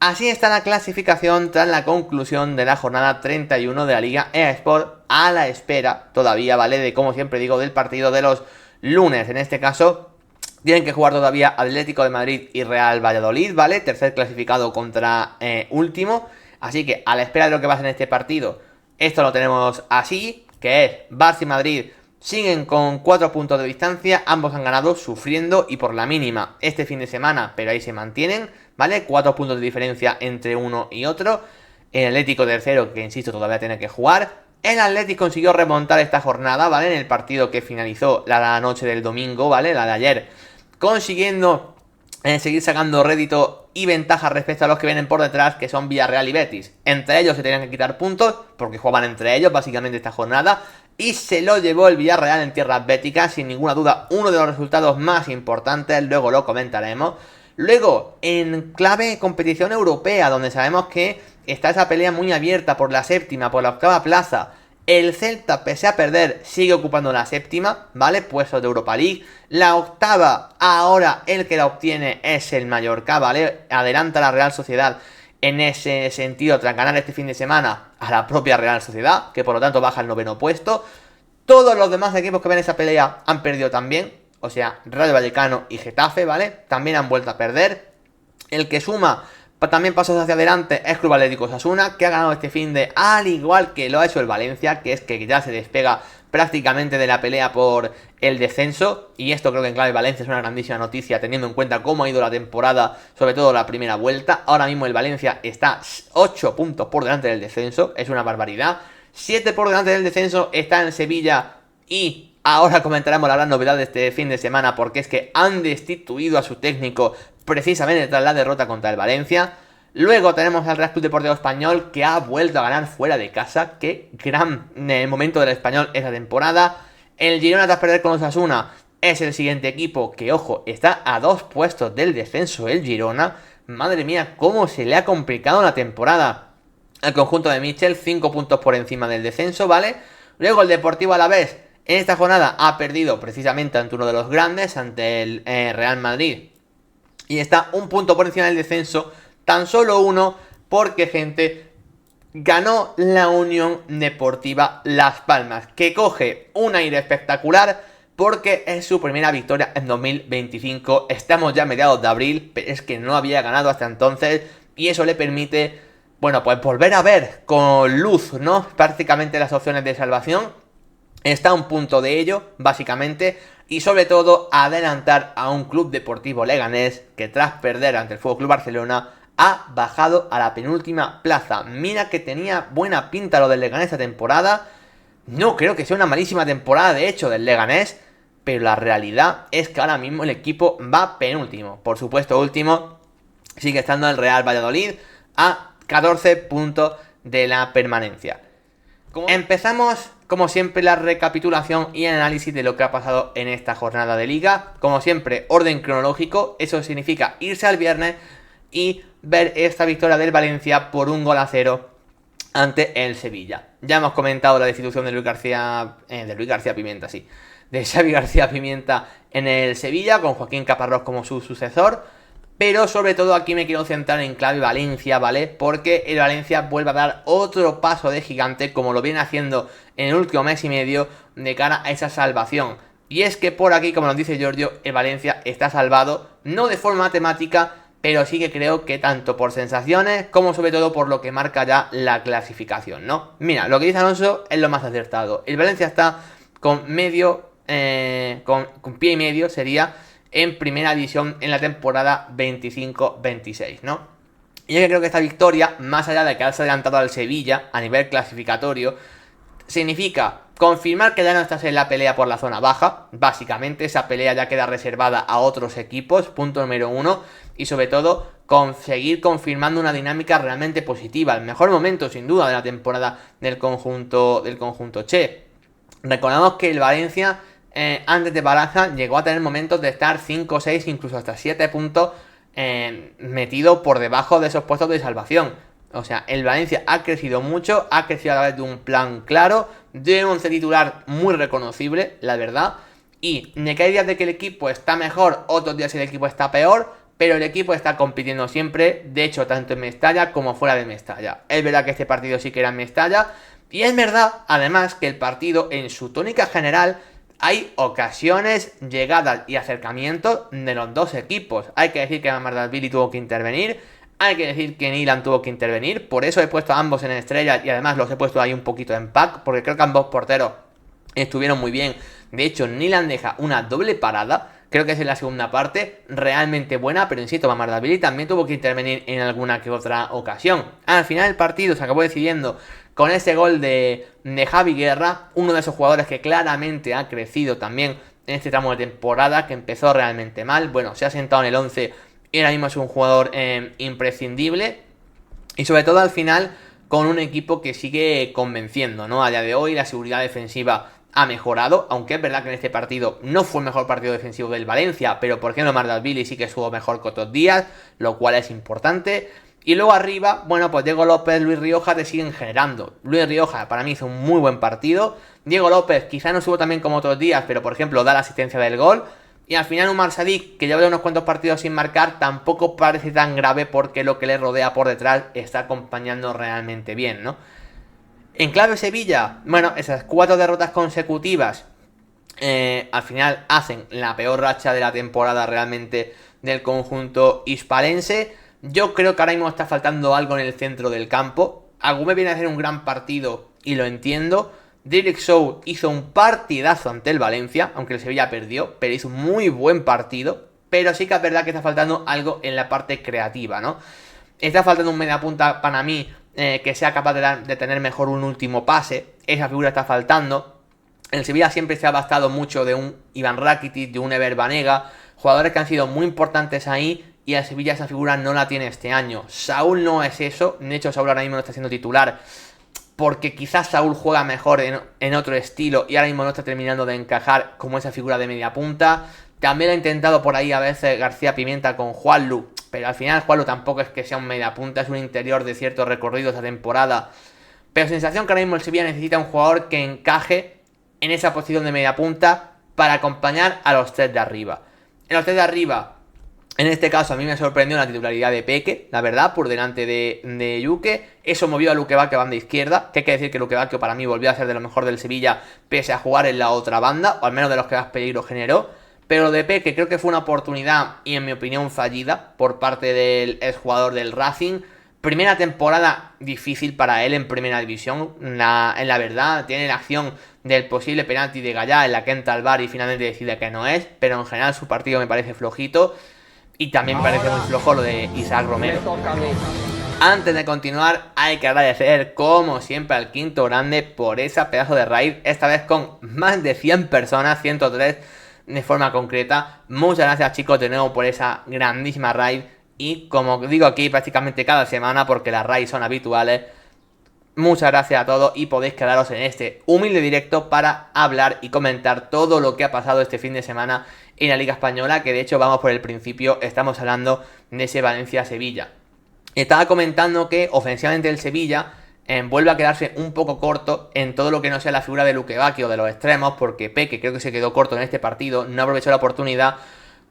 Así está la clasificación tras la conclusión de la jornada 31 de la Liga eSport, a la espera todavía, ¿vale? De, como siempre digo, del partido de los lunes. En este caso, tienen que jugar todavía Atlético de Madrid y Real Valladolid, ¿vale? Tercer clasificado contra último. Así que a la espera de lo que pase en este partido, esto lo tenemos así, que es Barça y Madrid siguen con 4 puntos de distancia, ambos han ganado sufriendo y por la mínima este fin de semana, pero ahí se mantienen, ¿vale? 4 puntos de diferencia entre uno y otro. El Atlético tercero, que insisto, todavía tiene que jugar. El Atlético consiguió remontar esta jornada, ¿vale? En el partido que finalizó la noche del domingo, ¿vale? La de ayer, consiguiendo seguir sacando rédito y ventaja respecto a los que vienen por detrás, que son Villarreal y Betis. Entre ellos se tenían que quitar puntos, porque jugaban entre ellos básicamente esta jornada, y se lo llevó el Villarreal en tierras béticas, sin ninguna duda uno de los resultados más importantes, luego lo comentaremos. Luego, en clave competición europea, donde sabemos que está esa pelea muy abierta por la séptima, por la octava plaza. El Celta, pese a perder, sigue ocupando la séptima, ¿vale? Puestos de Europa League. La octava, ahora el que la obtiene es el Mallorca, ¿vale? Adelanta la Real Sociedad en ese sentido tras ganar este fin de semana a la propia Real Sociedad, que por lo tanto baja al noveno puesto. Todos los demás equipos que ven esa pelea han perdido también, o sea, Rayo Vallecano y Getafe, ¿vale? También han vuelto a perder. El que suma también pasos hacia adelante es Club Atlético Osasuna, que ha ganado este fin de, al igual que lo ha hecho el Valencia, que es que ya se despega prácticamente de la pelea por el descenso, y esto creo que en clave Valencia es una grandísima noticia teniendo en cuenta cómo ha ido la temporada, sobre todo la primera vuelta. Ahora mismo el Valencia está 8 puntos por delante del descenso, es una barbaridad. 7 por delante del descenso está en Sevilla, y ahora comentaremos la gran novedad de este fin de semana, porque es que han destituido a su técnico precisamente tras la derrota contra el Valencia. Luego tenemos al Real Club Deportivo Español, que ha vuelto a ganar fuera de casa. Qué gran momento del Español esa temporada. El Girona, tras perder con Osasuna, es el siguiente equipo que, ojo, está a 2 puestos del descenso el Girona. Madre mía, cómo se le ha complicado la temporada al conjunto de Michel, 5 puntos por encima del descenso, ¿vale? Luego el Deportivo Alavés en esta jornada ha perdido precisamente ante uno de los grandes, ante el Real Madrid, y está un punto por encima del descenso, tan solo uno, porque, gente, ganó la Unión Deportiva Las Palmas, que coge un aire espectacular porque es su primera victoria en 2025. Estamos ya a mediados de abril, pero es que no había ganado hasta entonces, y eso le permite, bueno, pues volver a ver con luz, ¿no? Prácticamente las opciones de salvación. Está a un punto de ello, básicamente, y sobre todo adelantar a un Club Deportivo Leganés que, tras perder ante el Fútbol Club Barcelona, ha bajado a la penúltima plaza. Mira que tenía buena pinta lo del Leganés esta temporada. No creo que sea una malísima temporada, de hecho, del Leganés, pero la realidad es que ahora mismo el equipo va penúltimo. Por supuesto, último sigue estando el Real Valladolid a 14 puntos de la permanencia. Empezamos, como siempre, la recapitulación y el análisis de lo que ha pasado en esta jornada de liga. Como siempre, orden cronológico, eso significa irse al viernes y ver esta victoria del Valencia por 1-0 ante el Sevilla. Ya hemos comentado la destitución de Luis García Pimienta, sí, de Xavi García Pimienta en el Sevilla, con Joaquín Caparrós como su sucesor. Pero sobre todo aquí me quiero centrar en clave Valencia, ¿vale? Porque el Valencia vuelve a dar otro paso de gigante, como lo viene haciendo en el último mes y medio, de cara a esa salvación. Y es que por aquí, como nos dice Giorgio, el Valencia está salvado, no de forma matemática, pero sí que creo que tanto por sensaciones como sobre todo por lo que marca ya la clasificación, ¿no? Mira, lo que dice Alonso es lo más acertado. El Valencia está con con pie y medio, sería, en primera división en la temporada 25-26, ¿no? Y yo creo que esta victoria, más allá de que haberse adelantado al Sevilla a nivel clasificatorio, significa confirmar que ya no estás en la pelea por la zona baja. Básicamente esa pelea ya queda reservada a otros equipos, punto número 1. Y sobre todo, seguir confirmando una dinámica realmente positiva. El mejor momento, sin duda, de la temporada del conjunto Che. Recordamos que el Valencia, antes de Baraja, llegó a tener momentos de estar 5, 6, incluso hasta 7 puntos metido por debajo de esos puestos de salvación. O sea, el Valencia ha crecido mucho, ha crecido a través de un plan claro, de un once titular muy reconocible, la verdad. Y de que hay días de que el equipo está mejor, otros días el equipo está peor, pero el equipo está compitiendo siempre, de hecho tanto en Mestalla como fuera de Mestalla. Es verdad que este partido sí que era en Mestalla, y es verdad además que el partido en su tónica general hay ocasiones, llegadas y acercamientos de los dos equipos. Hay que decir que Mamardashvili tuvo que intervenir, hay que decir que Nilan tuvo que intervenir, por eso he puesto a ambos en estrellas y además los he puesto ahí un poquito en pack, porque creo que ambos porteros estuvieron muy bien. De hecho, Nilan deja una doble parada, creo que es en la segunda parte, realmente buena, pero insisto, Mamardashvili también tuvo que intervenir en alguna que otra ocasión. Al final el partido se acabó decidiendo con ese gol de Javi Guerra, uno de esos jugadores que claramente ha crecido también en este tramo de temporada, que empezó realmente mal. Bueno, se ha sentado en el 11 y ahora mismo es un jugador imprescindible. Y sobre todo al final con un equipo que sigue convenciendo, ¿no? A día de hoy la seguridad defensiva ha mejorado, aunque es verdad que en este partido no fue el mejor partido defensivo del Valencia, pero por ejemplo Mamardashvili sí que estuvo mejor que otros días, lo cual es importante. Y luego arriba, bueno, pues Diego López, Luis Rioja te siguen generando. Luis Rioja para mí hizo un muy buen partido. Diego López quizá no estuvo tan bien como otros días, pero por ejemplo da la asistencia del gol. Y al final Umar Sadik, que lleva unos cuantos partidos sin marcar, tampoco parece tan grave porque lo que le rodea por detrás está acompañando realmente bien, ¿no? En clave Sevilla, bueno, esas 4 derrotas consecutivas al final hacen la peor racha de la temporada realmente del conjunto hispalense. Yo creo que ahora mismo está faltando algo en el centro del campo. Agume viene a hacer un gran partido y lo entiendo. Derek Shaw hizo un partidazo ante el Valencia, aunque el Sevilla perdió, pero hizo un muy buen partido. Pero sí que es verdad que está faltando algo en la parte creativa, ¿no? Está faltando un mediapunta para mí que sea capaz de tener mejor un último pase. Esa figura está faltando. El Sevilla siempre se ha bastado mucho de un Iván Rakitic, de un Ever Banega, jugadores que han sido muy importantes ahí. Y el Sevilla esa figura no la tiene este año. Saúl no es eso. De hecho, Saúl ahora mismo no está siendo titular porque quizás Saúl juega mejor en otro estilo y ahora mismo no está terminando de encajar como esa figura de media punta. También ha intentado por ahí a veces García Pimienta con Juanlu, pero al final Juanlu tampoco es que sea un media punta, es un interior de cierto recorrido esa temporada. Pero sensación que ahora mismo el Sevilla necesita un jugador que encaje en esa posición de media punta para acompañar a los tres de arriba. En los tres de arriba, en este caso a mí me sorprendió la titularidad de Peque, la verdad, por delante de Yuke. Eso movió a Luque Bacchio a banda izquierda, que hay que decir que Luque Bacchio para mí volvió a ser de lo mejor del Sevilla, pese a jugar en la otra banda, o al menos de los que más peligro generó. Pero lo de Peque creo que fue una oportunidad, y en mi opinión fallida, por parte del exjugador del Racing. Primera temporada difícil para él en primera división, en la verdad, tiene la acción del posible penalti de Gallá en la que entra al VAR y finalmente decide que no es, pero en general su partido me parece flojito. Y también me parece muy flojo lo de Isaac Romero. Antes de continuar, hay que agradecer, como siempre, al Quinto Grande por esa pedazo de raid. Esta vez con más de 100 personas, 103 de forma concreta. Muchas gracias, chicos, de nuevo por esa grandísima raid. Y como digo aquí prácticamente cada semana, porque las raids son habituales, muchas gracias a todos y podéis quedaros en este humilde directo para hablar y comentar todo lo que ha pasado este fin de semana en la Liga Española, que de hecho vamos por el principio, estamos hablando de ese Valencia-Sevilla. Estaba comentando que ofensivamente el Sevilla vuelve a quedarse un poco corto en todo lo que no sea la figura de Luque Bacchio de los extremos, porque Peque creo que se quedó corto en este partido, no aprovechó la oportunidad,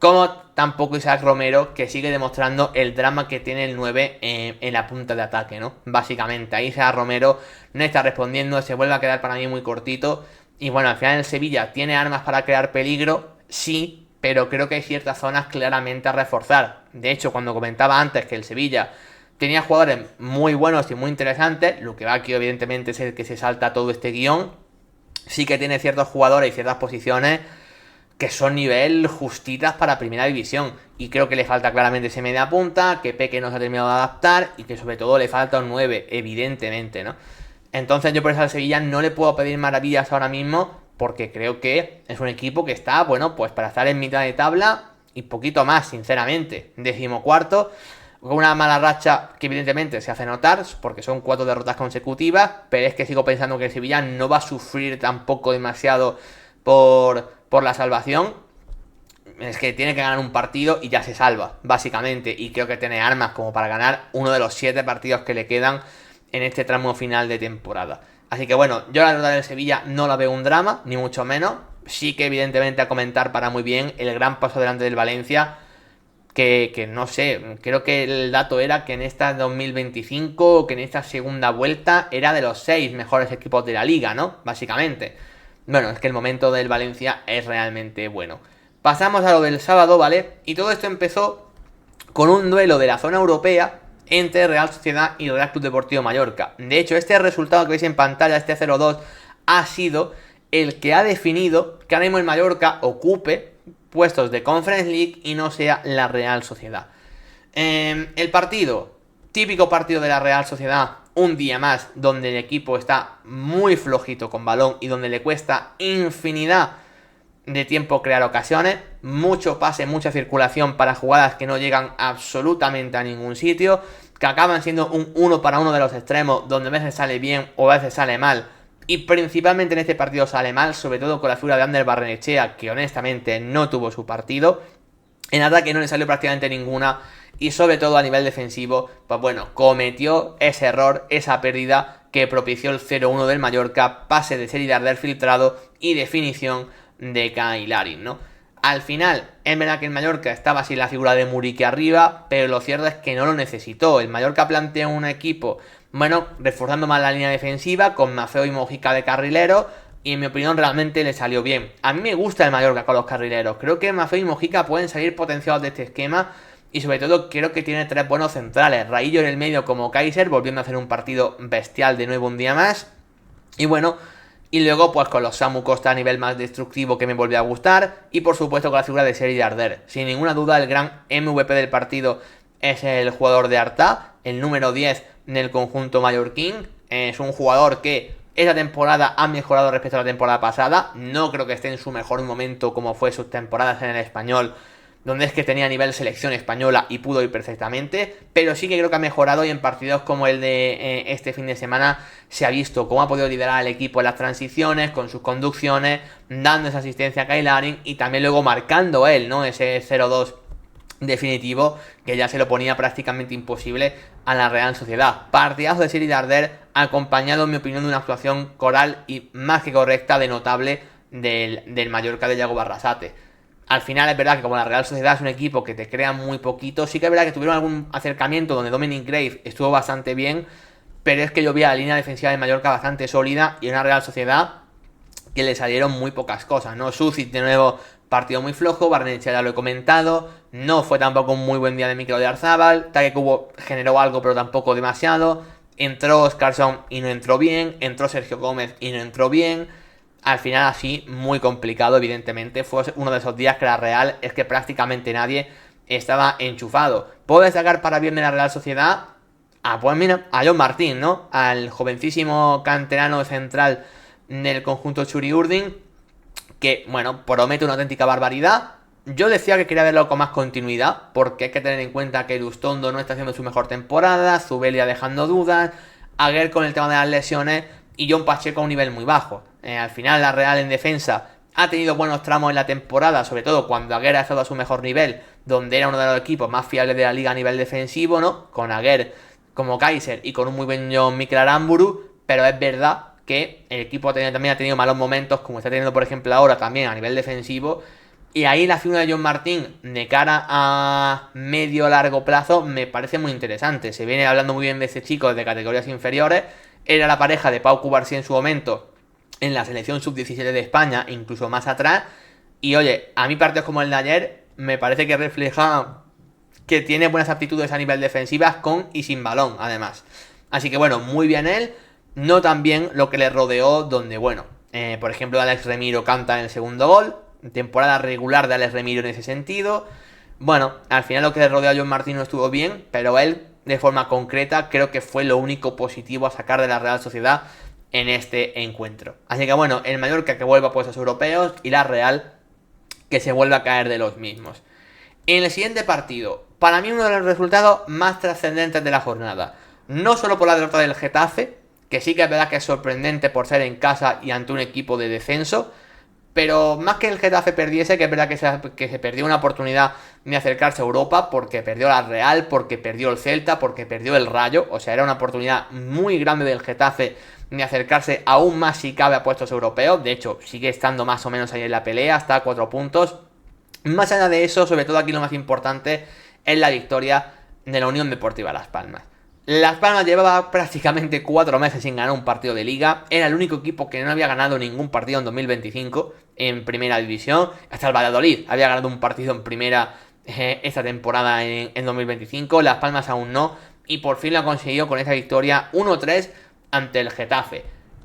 como tampoco Isaac Romero, que sigue demostrando el drama que tiene el 9 en la punta de ataque, ¿no? Básicamente, ahí Isaac Romero no está respondiendo, se vuelve a quedar para mí muy cortito. Y bueno, al final el Sevilla tiene armas para crear peligro, sí, pero creo que hay ciertas zonas claramente a reforzar. De hecho, cuando comentaba antes que el Sevilla tenía jugadores muy buenos y muy interesantes, Luque Bacchio evidentemente es el que se salta todo este guión, sí que tiene ciertos jugadores y ciertas posiciones que son nivel justitas para primera división. Y creo que le falta claramente ese media punta, que Peque no se ha terminado de adaptar y que sobre todo le falta un 9, evidentemente, ¿no? Entonces yo por eso al Sevilla no le puedo pedir maravillas ahora mismo, porque creo que es un equipo que está, bueno, pues para estar en mitad de tabla y poquito más, sinceramente. 14º, con una mala racha que evidentemente se hace notar, porque son 4 derrotas consecutivas, pero es que sigo pensando que el Sevilla no va a sufrir tampoco demasiado por la salvación. Es que tiene que ganar un partido y ya se salva, básicamente. Y creo que tiene armas como para ganar uno de los 7 partidos que le quedan en este tramo final de temporada. Así que bueno, yo la verdad del Sevilla no la veo un drama, ni mucho menos. Sí que evidentemente a comentar para muy bien el gran paso delante del Valencia. que no sé, creo que el dato era que en esta 2025, que en esta segunda vuelta era de los 6 mejores equipos de la liga, ¿no? Básicamente. Bueno, es que el momento del Valencia es realmente bueno. Pasamos a lo del sábado, ¿vale? Y todo esto empezó con un duelo de la zona europea entre Real Sociedad y Real Club Deportivo Mallorca. De hecho, este resultado que veis en pantalla, este 0-2, ha sido el que ha definido que ahora mismo el Mallorca ocupe puestos de Conference League y no sea la Real Sociedad. El partido, típico partido de la Real Sociedad, un día más donde el equipo está muy flojito con balón y donde le cuesta infinidad de tiempo crear ocasiones, mucho pase, mucha circulación para jugadas que no llegan absolutamente a ningún sitio, que acaban siendo un 1 para 1 de los extremos, donde a veces sale bien o a veces sale mal, y principalmente en este partido sale mal, sobre todo con la figura de Ander Barrenechea, que honestamente no tuvo su partido. En ataque no le salió prácticamente ninguna, y sobre todo a nivel defensivo, pues bueno, cometió ese error, esa pérdida que propició el 0-1 del Mallorca, pase de Seri Darder filtrado y definición de Kyle Larin, ¿no? Al final, es verdad que el Mallorca estaba sin la figura de Muriqui arriba, pero lo cierto es que no lo necesitó. El Mallorca planteó un equipo, bueno, reforzando más la línea defensiva, con Maffeo y Mojica de carrilero, y en mi opinión realmente le salió bien. A mí me gusta el Mallorca con los carrileros, creo que Maffeo y Mojica pueden salir potenciados de este esquema, y sobre todo creo que tiene 3 buenos centrales. Raillo en el medio como Kaiser, volviendo a hacer un partido bestial de nuevo un día más, y bueno... Y luego, pues con los Samu Costa a nivel más destructivo que me volvió a gustar. Y por supuesto con la figura de Seri Darder. Sin ninguna duda, el gran MVP del partido es el jugador de Artà, el número 10 del conjunto mallorquín. Es un jugador que esta temporada ha mejorado respecto a la temporada pasada. No creo que esté en su mejor momento como fue sus temporadas en el Español, donde es que tenía nivel selección española y pudo ir perfectamente, pero sí que creo que ha mejorado, y en partidos como el de este fin de semana se ha visto cómo ha podido liderar al equipo en las transiciones, con sus conducciones, dando esa asistencia a Kyle Larin y también luego marcando él, ¿no? Ese 0-2 definitivo que ya se lo ponía prácticamente imposible a la Real Sociedad. Partidazo de Seri Darder, acompañado en mi opinión de una actuación coral y más que correcta, de notable del Mallorca de Yago Barrasate. Al final es verdad que como la Real Sociedad es un equipo que te crea muy poquito, sí que es verdad que tuvieron algún acercamiento donde Dominic Grave estuvo bastante bien, pero es que yo vi a la línea defensiva de Mallorca bastante sólida y una Real Sociedad que le salieron muy pocas cosas, ¿no? Sucic de nuevo, partido muy flojo, Barrenechea ya lo he comentado, no fue tampoco un muy buen día de Mikel Oyarzabal, Taque Kubo generó algo pero tampoco demasiado, entró Oscarson y no entró bien, entró Sergio Gómez y no entró bien. Al final así, muy complicado, evidentemente. Fue uno de esos días que la Real es que prácticamente nadie estaba enchufado. ¿Puedo destacar para bien de la Real Sociedad? Pues mira, a John Martín, ¿no? Al jovencísimo canterano central del conjunto Churi Urdin, que, bueno, promete una auténtica barbaridad. Yo decía que quería verlo con más continuidad, porque hay que tener en cuenta que Lustondo no está haciendo su mejor temporada, Zubelia dejando dudas, Aguer con el tema de las lesiones y John Pacheco a un nivel muy bajo. Al final la Real en defensa ha tenido buenos tramos en la temporada, sobre todo cuando Aguer ha estado a su mejor nivel, donde era uno de los equipos más fiables de la liga a nivel defensivo, ¿no? Con Aguer como Kaiser y con un muy buen John Mikel Aramburu, pero es verdad que el equipo también ha tenido malos momentos, como está teniendo por ejemplo ahora también a nivel defensivo, y ahí la figura de John Martín de cara a medio largo plazo me parece muy interesante. Se viene hablando muy bien de ese chico de categorías inferiores, era la pareja de Pau Cubarsí en su momento en la selección sub-17 de España, incluso más atrás, y oye, a mí partidos como el de ayer me parece que refleja que tiene buenas aptitudes a nivel defensivas con y sin balón, además. Así que bueno, muy bien él, no tan bien lo que le rodeó, donde bueno, por ejemplo Alex Remiro canta en el segundo gol, temporada regular de Alex Remiro en ese sentido. Bueno, al final lo que le rodeó a John Martín no estuvo bien, pero él, de forma concreta, creo que fue lo único positivo a sacar de la Real Sociedad en este encuentro. Así que bueno, el Mallorca que vuelva a puestos europeos y la Real que se vuelva a caer de los mismos. En el siguiente partido, para mí uno de los resultados más trascendentes de la jornada, no solo por la derrota del Getafe, que sí que es verdad que es sorprendente por ser en casa y ante un equipo de descenso, pero más que el Getafe perdiese, que es verdad que se perdió una oportunidad de acercarse a Europa, porque perdió la Real, porque perdió el Celta, porque perdió el Rayo, o sea, era una oportunidad muy grande del Getafe de acercarse aún más si cabe a puestos europeos. De hecho, sigue estando más o menos ahí en la pelea, está a 4 puntos. Más allá de eso, sobre todo aquí lo más importante es la victoria de la Unión Deportiva Las Palmas. Las Palmas llevaba prácticamente 4 meses sin ganar un partido de liga. Era el único equipo que no había ganado ningún partido en 2025 en primera división. Hasta el Valladolid había ganado un partido en primera esta temporada en 2025. Las Palmas aún no. Y por fin lo ha conseguido con esa victoria 1-3 ante el Getafe.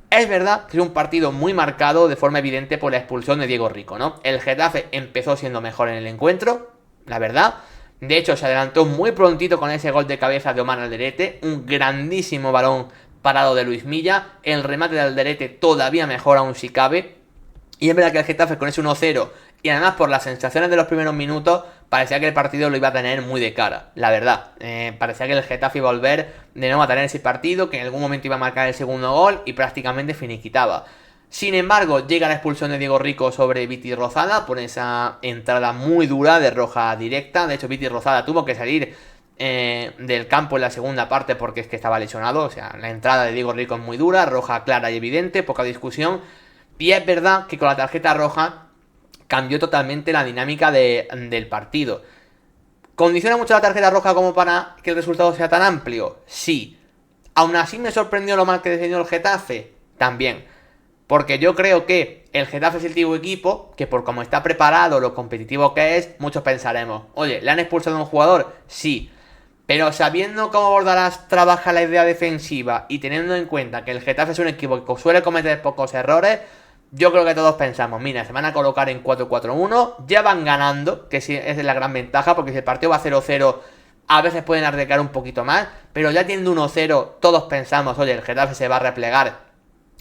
Es verdad que es un partido muy marcado de forma evidente por la expulsión de Diego Rico, ¿no? El Getafe empezó siendo mejor en el encuentro, la verdad. De hecho, se adelantó muy prontito con ese gol de cabeza de Omar Alderete. Un grandísimo balón parado de Luis Milla. El remate de Alderete todavía mejor aún si cabe. Y es verdad que el Getafe con ese 1-0 y además por las sensaciones de los primeros minutos parecía que el partido lo iba a tener muy de cara, la verdad. Parecía que el Getafe iba a volver de nuevo a tener ese partido, que en algún momento iba a marcar el segundo gol y prácticamente finiquitaba. Sin embargo, llega la expulsión de Diego Rico sobre Viti Rozada por esa entrada muy dura de roja directa. De hecho, Viti Rozada tuvo que salir del campo en la segunda parte porque es que estaba lesionado. O sea, la entrada de Diego Rico es muy dura, roja clara y evidente, poca discusión. Y es verdad que con la tarjeta roja cambió totalmente la dinámica del partido. ¿Condiciona mucho la tarjeta roja como para que el resultado sea tan amplio? Sí. ¿Aún así me sorprendió lo mal que defendió el Getafe? También. Porque yo creo que el Getafe es el tipo de equipo que por cómo está preparado, lo competitivo que es, muchos pensaremos, oye, ¿le han expulsado a un jugador? Sí. Pero sabiendo cómo Bordalás trabaja la idea defensiva y teniendo en cuenta que el Getafe es un equipo que suele cometer pocos errores, yo creo que todos pensamos, mira, se van a colocar en 4-4-1, ya van ganando, que sí, esa es la gran ventaja, porque si el partido va 0-0, a veces pueden arriesgar un poquito más, pero ya teniendo 1-0, todos pensamos, oye, el Getafe se va a replegar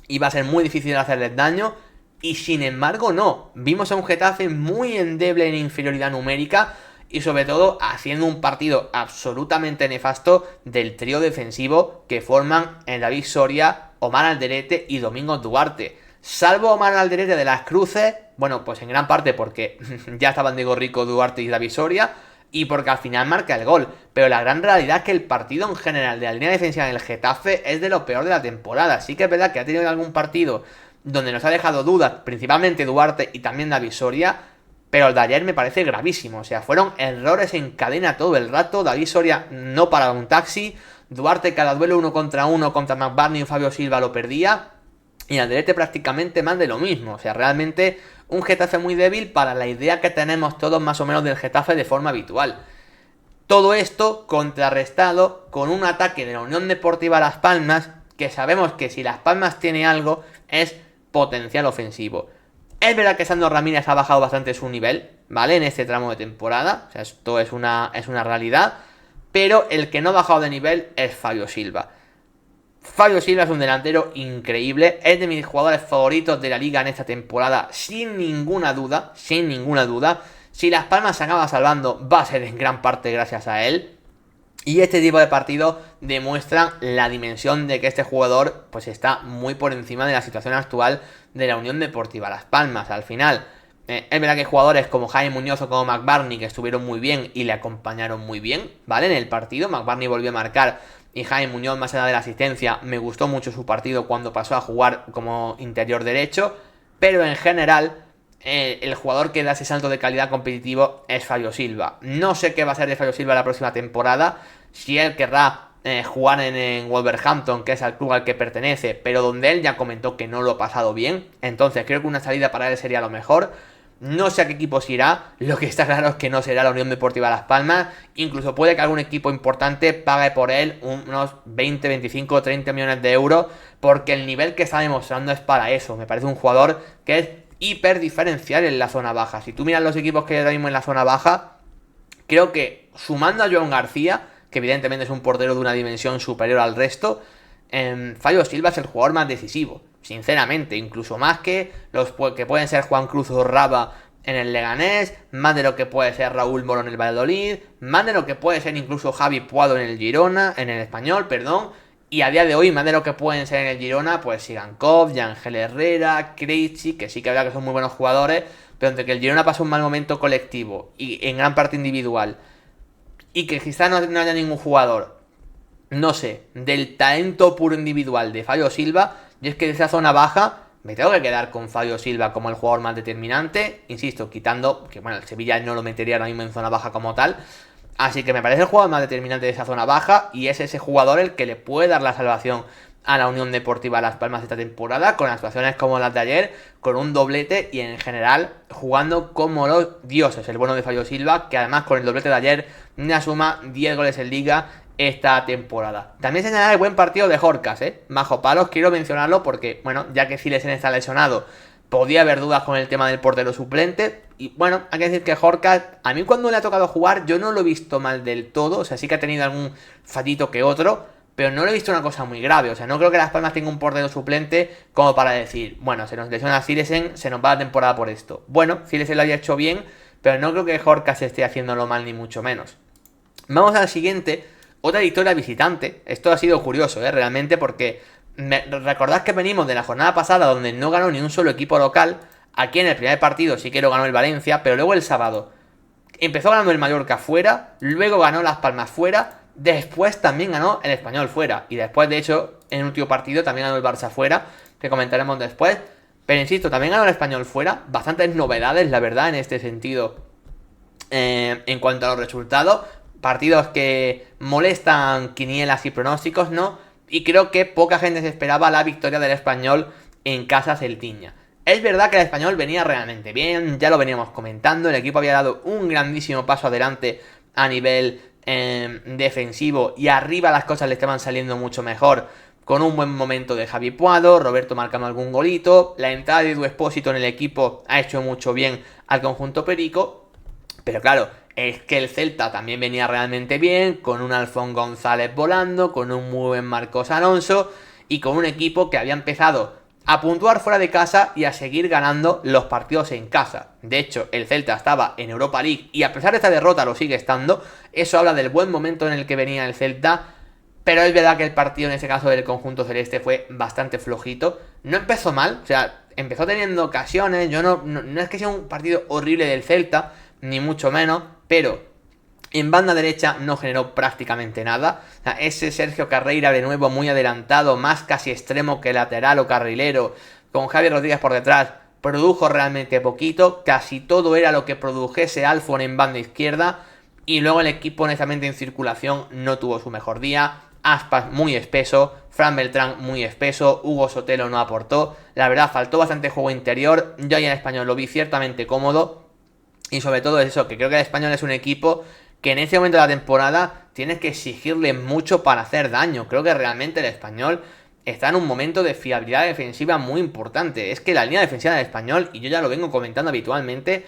y va a ser muy difícil hacerles daño, y sin embargo no, vimos a un Getafe muy endeble en inferioridad numérica, y sobre todo haciendo un partido absolutamente nefasto del trío defensivo que forman en David Soria, Omar Alderete y Domingo Duarte. Salvo Omar Alderete de las Cruces, bueno, pues en gran parte porque ya estaban Diego Rico, Duarte y David Soria, y porque al final marca el gol. Pero la gran realidad es que el partido en general de la línea defensiva del Getafe es de lo peor de la temporada. Sí que es verdad que ha tenido algún partido donde nos ha dejado dudas, principalmente Duarte y también David Soria, pero el de ayer me parece gravísimo. O sea, fueron errores en cadena todo el rato. David Soria no paraba un taxi, Duarte cada duelo 1 contra McBurney y Fabio Silva lo perdía, y Alderete prácticamente más de lo mismo. O sea, realmente un Getafe muy débil para la idea que tenemos todos más o menos del Getafe de forma habitual. Todo esto contrarrestado con un ataque de la Unión Deportiva Las Palmas, que sabemos que si Las Palmas tiene algo es potencial ofensivo. Es verdad que Sandro Ramírez ha bajado bastante su nivel, ¿vale? En este tramo de temporada. O sea, esto es una realidad. Pero el que no ha bajado de nivel es Fabio Silva. Fabio Silva es un delantero increíble, es de mis jugadores favoritos de la liga en esta temporada, sin ninguna duda, sin ninguna duda. Si Las Palmas se acaba salvando, va a ser en gran parte gracias a él. Y este tipo de partidos demuestran la dimensión de que este jugador pues está muy por encima de la situación actual de la Unión Deportiva Las Palmas. Al final, es verdad que hay jugadores como Jaime Muñoz o como McBurney que estuvieron muy bien y le acompañaron muy bien, ¿vale? En el partido, McBurney volvió a marcar y Jaime Muñoz, más allá de la asistencia, me gustó mucho su partido cuando pasó a jugar como interior derecho, pero en general el jugador que da ese salto de calidad competitivo es Fabio Silva. No sé qué va a ser de Fabio Silva la próxima temporada, si él querrá jugar en Wolverhampton, que es el club al que pertenece, pero donde él ya comentó que no lo ha pasado bien, entonces creo que una salida para él sería lo mejor. No sé a qué equipos irá, lo que está claro es que no será la Unión Deportiva Las Palmas, incluso puede que algún equipo importante pague por él unos 20, 25, 30 millones de euros, porque el nivel que está demostrando es para eso. Me parece un jugador que es hiper diferencial en la zona baja. Si tú miras los equipos que hay ahora mismo en la zona baja, creo que sumando a Joan García, que evidentemente es un portero de una dimensión superior al resto, Fabio Silva es el jugador más decisivo. Sinceramente, incluso más que los que pueden ser Juan Cruz o Raba en el Leganés, más de lo que puede ser Raúl Moro en el Valladolid, más de lo que puede ser incluso Javi Puado en el Girona, en el Español, perdón, y a día de hoy más de lo que pueden ser en el Girona, pues Sigankov, Yangel Herrera, Krejci, que sí que verdad que son muy buenos jugadores, pero entre que el Girona pasa un mal momento colectivo y en gran parte individual, y que quizás no haya ningún jugador, no sé, del talento puro individual de Fabio Silva, y es que de esa zona baja me tengo que quedar con Fabio Silva como el jugador más determinante. Insisto, quitando que bueno, el Sevilla no lo metería ahora mismo en zona baja como tal. Así que me parece el jugador más determinante de esa zona baja y es ese jugador el que le puede dar la salvación a la Unión Deportiva Las Palmas esta temporada, con actuaciones como las de ayer, con un doblete y en general jugando como los dioses. El bueno de Fabio Silva, que además con el doblete de ayer me suma 10 goles en liga esta temporada. También señalar el buen partido de Jorcas, Majo Palos, quiero mencionarlo porque, bueno, ya que Zilesen está lesionado, podía haber dudas con el tema del portero suplente. Y bueno, hay que decir que Jorcas, a mí cuando le ha tocado jugar, yo no lo he visto mal del todo. O sea, sí que ha tenido algún fallito que otro, pero no le he visto una cosa muy grave. O sea, no creo que Las Palmas tenga un portero suplente como para decir, bueno, se nos lesiona Zilesen, se nos va la temporada por esto. Bueno, Zilesen lo había hecho bien, pero no creo que Jorcas esté haciéndolo mal ni mucho menos. Vamos al siguiente. Otra victoria visitante. Esto ha sido curioso, realmente, porque recordad que venimos de la jornada pasada donde no ganó ni un solo equipo local. Aquí en el primer partido sí que lo ganó el Valencia, pero luego el sábado empezó ganando el Mallorca fuera, luego ganó Las Palmas fuera, después también ganó el Español fuera. Y después, de hecho, en el último partido también ganó el Barça fuera, que comentaremos después. Pero insisto, también ganó el Español fuera. Bastantes novedades, la verdad, en este sentido, en cuanto a los resultados. Partidos que molestan quinielas y pronósticos, ¿no? Y creo que poca gente se esperaba la victoria del Español en casa celtiña. Es verdad que el Español venía realmente bien, ya lo veníamos comentando, el equipo había dado un grandísimo paso adelante a nivel defensivo y arriba las cosas le estaban saliendo mucho mejor, con un buen momento de Javi Puado, Roberto marcando algún golito, la entrada de Edu Expósito en el equipo ha hecho mucho bien al conjunto perico, pero claro, es que el Celta también venía realmente bien, con un Alfón González volando, con un muy buen Marcos Alonso y con un equipo que había empezado a puntuar fuera de casa y a seguir ganando los partidos en casa. De hecho, el Celta estaba en Europa League y a pesar de esta derrota lo sigue estando. Eso habla del buen momento en el que venía el Celta, pero es verdad que el partido en ese caso del conjunto celeste fue bastante flojito. No empezó mal, o sea, empezó teniendo ocasiones. Yo no es que sea un partido horrible del Celta, ni mucho menos, pero en banda derecha no generó prácticamente nada. O sea, ese Sergio Carreira de nuevo muy adelantado, más casi extremo que lateral o carrilero, con Javier Rodríguez por detrás, produjo realmente poquito. Casi todo era lo que produjese Alfon en banda izquierda. Y luego el equipo honestamente en circulación no tuvo su mejor día. Aspas muy espeso, Fran Beltrán muy espeso, Hugo Sotelo no aportó. La verdad faltó bastante juego interior. Yo ahí en Español lo vi ciertamente cómodo. Y sobre todo es eso, que creo que el Español es un equipo que en este momento de la temporada tienes que exigirle mucho para hacer daño. Creo que realmente el Español está en un momento de fiabilidad defensiva muy importante. Es que la línea defensiva del Español, y yo ya lo vengo comentando habitualmente,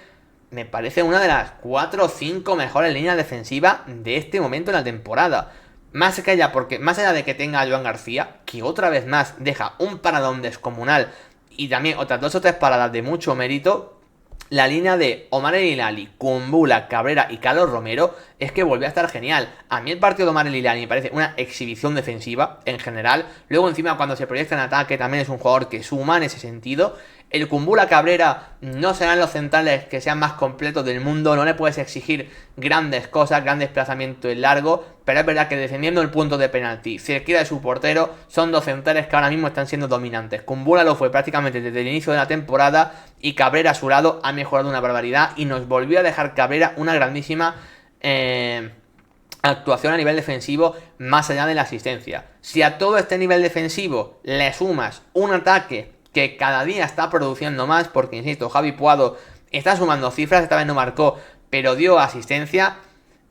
me parece una de las 4 o 5 mejores líneas defensivas de este momento en la temporada. Más allá de que tenga a Joan García, que otra vez más deja un paradón descomunal y también otras 2 o 3 paradas de mucho mérito, la línea de Omar El Hilali, Kumbula, Cabrera y Carlos Romero es que volvió a estar genial. A mí el partido de Omar El Hilali me parece una exhibición defensiva en general. Luego encima cuando se proyecta en ataque también es un jugador que suma en ese sentido. El Kumbula Cabrera no serán los centrales que sean más completos del mundo, no le puedes exigir grandes cosas, gran desplazamiento en largo, pero es verdad que defendiendo el punto de penalti cerquita de su portero, son 2 centrales que ahora mismo están siendo dominantes. Kumbula lo fue prácticamente desde el inicio de la temporada y Cabrera a su lado ha mejorado una barbaridad y nos volvió a dejar Cabrera una grandísima actuación a nivel defensivo más allá de la asistencia. Si a todo este nivel defensivo le sumas un ataque que cada día está produciendo más, porque insisto, Javi Puado está sumando cifras, esta vez no marcó, pero dio asistencia.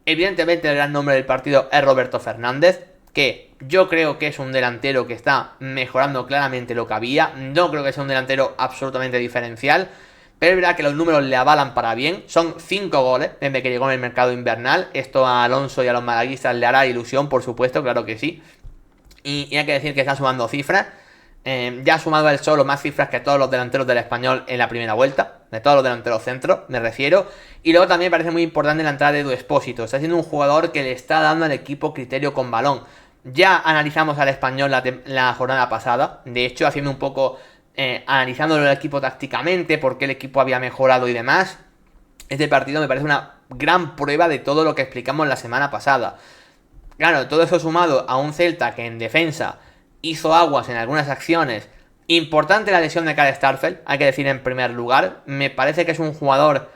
Evidentemente el gran nombre del partido es Roberto Fernández, que yo creo que es un delantero que está mejorando claramente lo que había. No creo que sea un delantero absolutamente diferencial, pero es verdad que los números le avalan para bien. Son 5 goles desde que llegó en el mercado invernal. Esto a Alonso y a los malaguistas le hará ilusión, por supuesto, claro que sí. Y hay que decir que está sumando cifras. Ya ha sumado él solo más cifras que todos los delanteros del Español en la primera vuelta, de todos los delanteros centros, me refiero. Y luego también me parece muy importante la entrada de Edu Expósito. Está siendo un jugador que le está dando al equipo criterio con balón. Ya analizamos al Español la jornada pasada, de hecho haciendo un poco, analizándolo el equipo tácticamente, por qué el equipo había mejorado y demás. Este partido me parece una gran prueba de todo lo que explicamos la semana pasada. Claro, todo eso sumado a un Celta que en defensa hizo aguas en algunas acciones, Importante la lesión de Karl Starfelt, hay que decir en primer lugar. Me parece que es un jugador,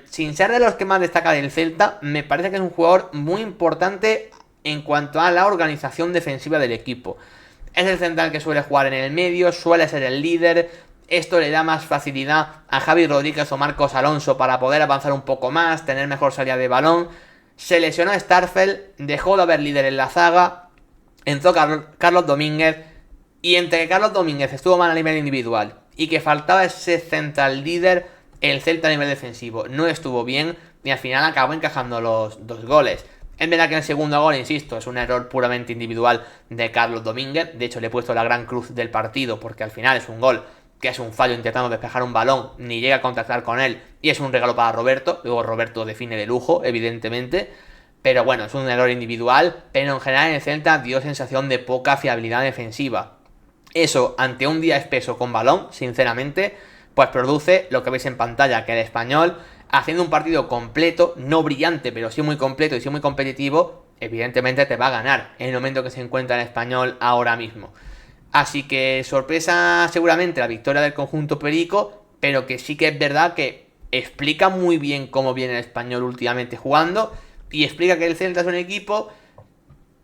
sin ser de los que más destaca del Celta, me parece que es un jugador muy importante en cuanto a la organización defensiva del equipo. Es el central que suele jugar en el medio, suele ser el líder. Esto le da más facilidad a Javi Rodríguez o Marcos Alonso para poder avanzar un poco más, tener mejor salida de balón. Se lesionó Starfelt, dejó de haber líder en la zaga, entró Carlos Domínguez. Y entre que Carlos Domínguez estuvo mal a nivel individual y que faltaba ese central líder, el Celta a nivel defensivo no estuvo bien y al final acabó encajando los 2 goles. Es verdad que el segundo gol, insisto, es un error puramente individual de Carlos Domínguez. De hecho, le he puesto la gran cruz del partido porque al final es un gol que es un fallo intentando despejar un balón, ni llega a contactar con él y es un regalo para Roberto. Luego Roberto define de lujo, evidentemente. Pero bueno, es un error individual, pero en general en el Celta dio sensación de poca fiabilidad defensiva. Eso, ante un día espeso con balón, sinceramente, pues produce lo que veis en pantalla, que el Español, haciendo un partido completo, no brillante, pero sí muy completo y sí muy competitivo, evidentemente te va a ganar en el momento que se encuentra el Español ahora mismo. Así que sorpresa seguramente la victoria del conjunto perico, pero que sí que es verdad que explica muy bien cómo viene el Español últimamente jugando y explica que el Celta es un equipo,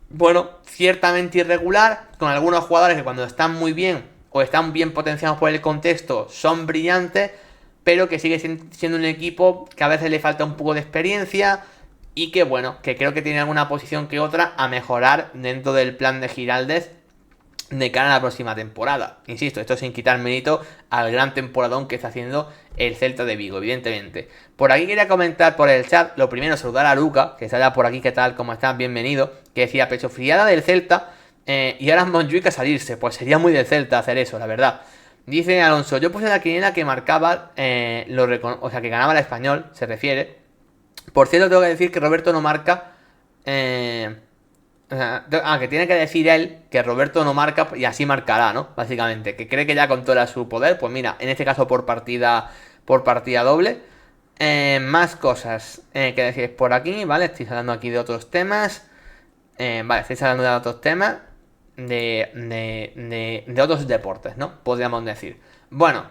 bueno, ciertamente irregular, con algunos jugadores que cuando están muy bien o están bien potenciados por el contexto son brillantes, pero que sigue siendo un equipo que a veces le falta un poco de experiencia y que bueno, que creo que tiene alguna posición que otra a mejorar dentro del plan de Giraldez de cara a la próxima temporada. Insisto, esto sin quitar mérito al gran temporadón que está haciendo el Celta de Vigo, evidentemente. Por aquí quería comentar por el chat, lo primero, saludar a Luca, que está ya por aquí, ¿qué tal? ¿Cómo estás? Bienvenido. Que decía, pecho friada del Celta y ahora Montjuic a salirse. Pues sería muy del Celta hacer eso, la verdad. Dice Alonso, yo puse la quiniela que marcaba, o sea, que ganaba el Español, se refiere. Por cierto, tengo que decir que Roberto no marca... que tiene que decir él que Roberto no marca y así marcará, ¿no? Básicamente, que cree que ya controla su poder. Pues mira, en este caso por partida doble. Más cosas que decís por aquí, ¿vale? Estoy hablando aquí de otros temas. Vale, estáis hablando de otros temas. De otros deportes, ¿no? Podríamos decir. Bueno,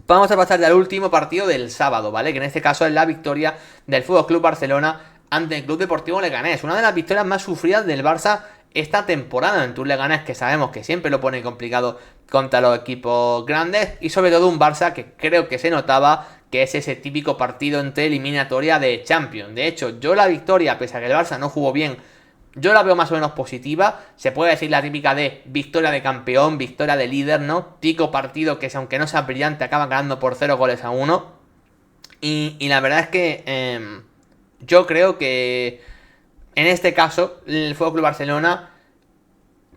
vamos a pasar ya al último partido del sábado, ¿vale? Que en este caso es la victoria del Fútbol Club Barcelona ante el Club Deportivo Leganés. Una de las victorias más sufridas del Barça esta temporada en un Leganés que sabemos que siempre lo pone complicado contra los equipos grandes. Y sobre todo un Barça que creo que se notaba que es ese típico partido entre eliminatoria de Champions. De hecho, yo la victoria, pese a que el Barça no jugó bien, yo la veo más o menos positiva. Se puede decir la típica de victoria de campeón, victoria de líder, ¿no? Típico partido que aunque no sea brillante acaba ganando por 0-1. Y la verdad es que... yo creo que en este caso el FC Barcelona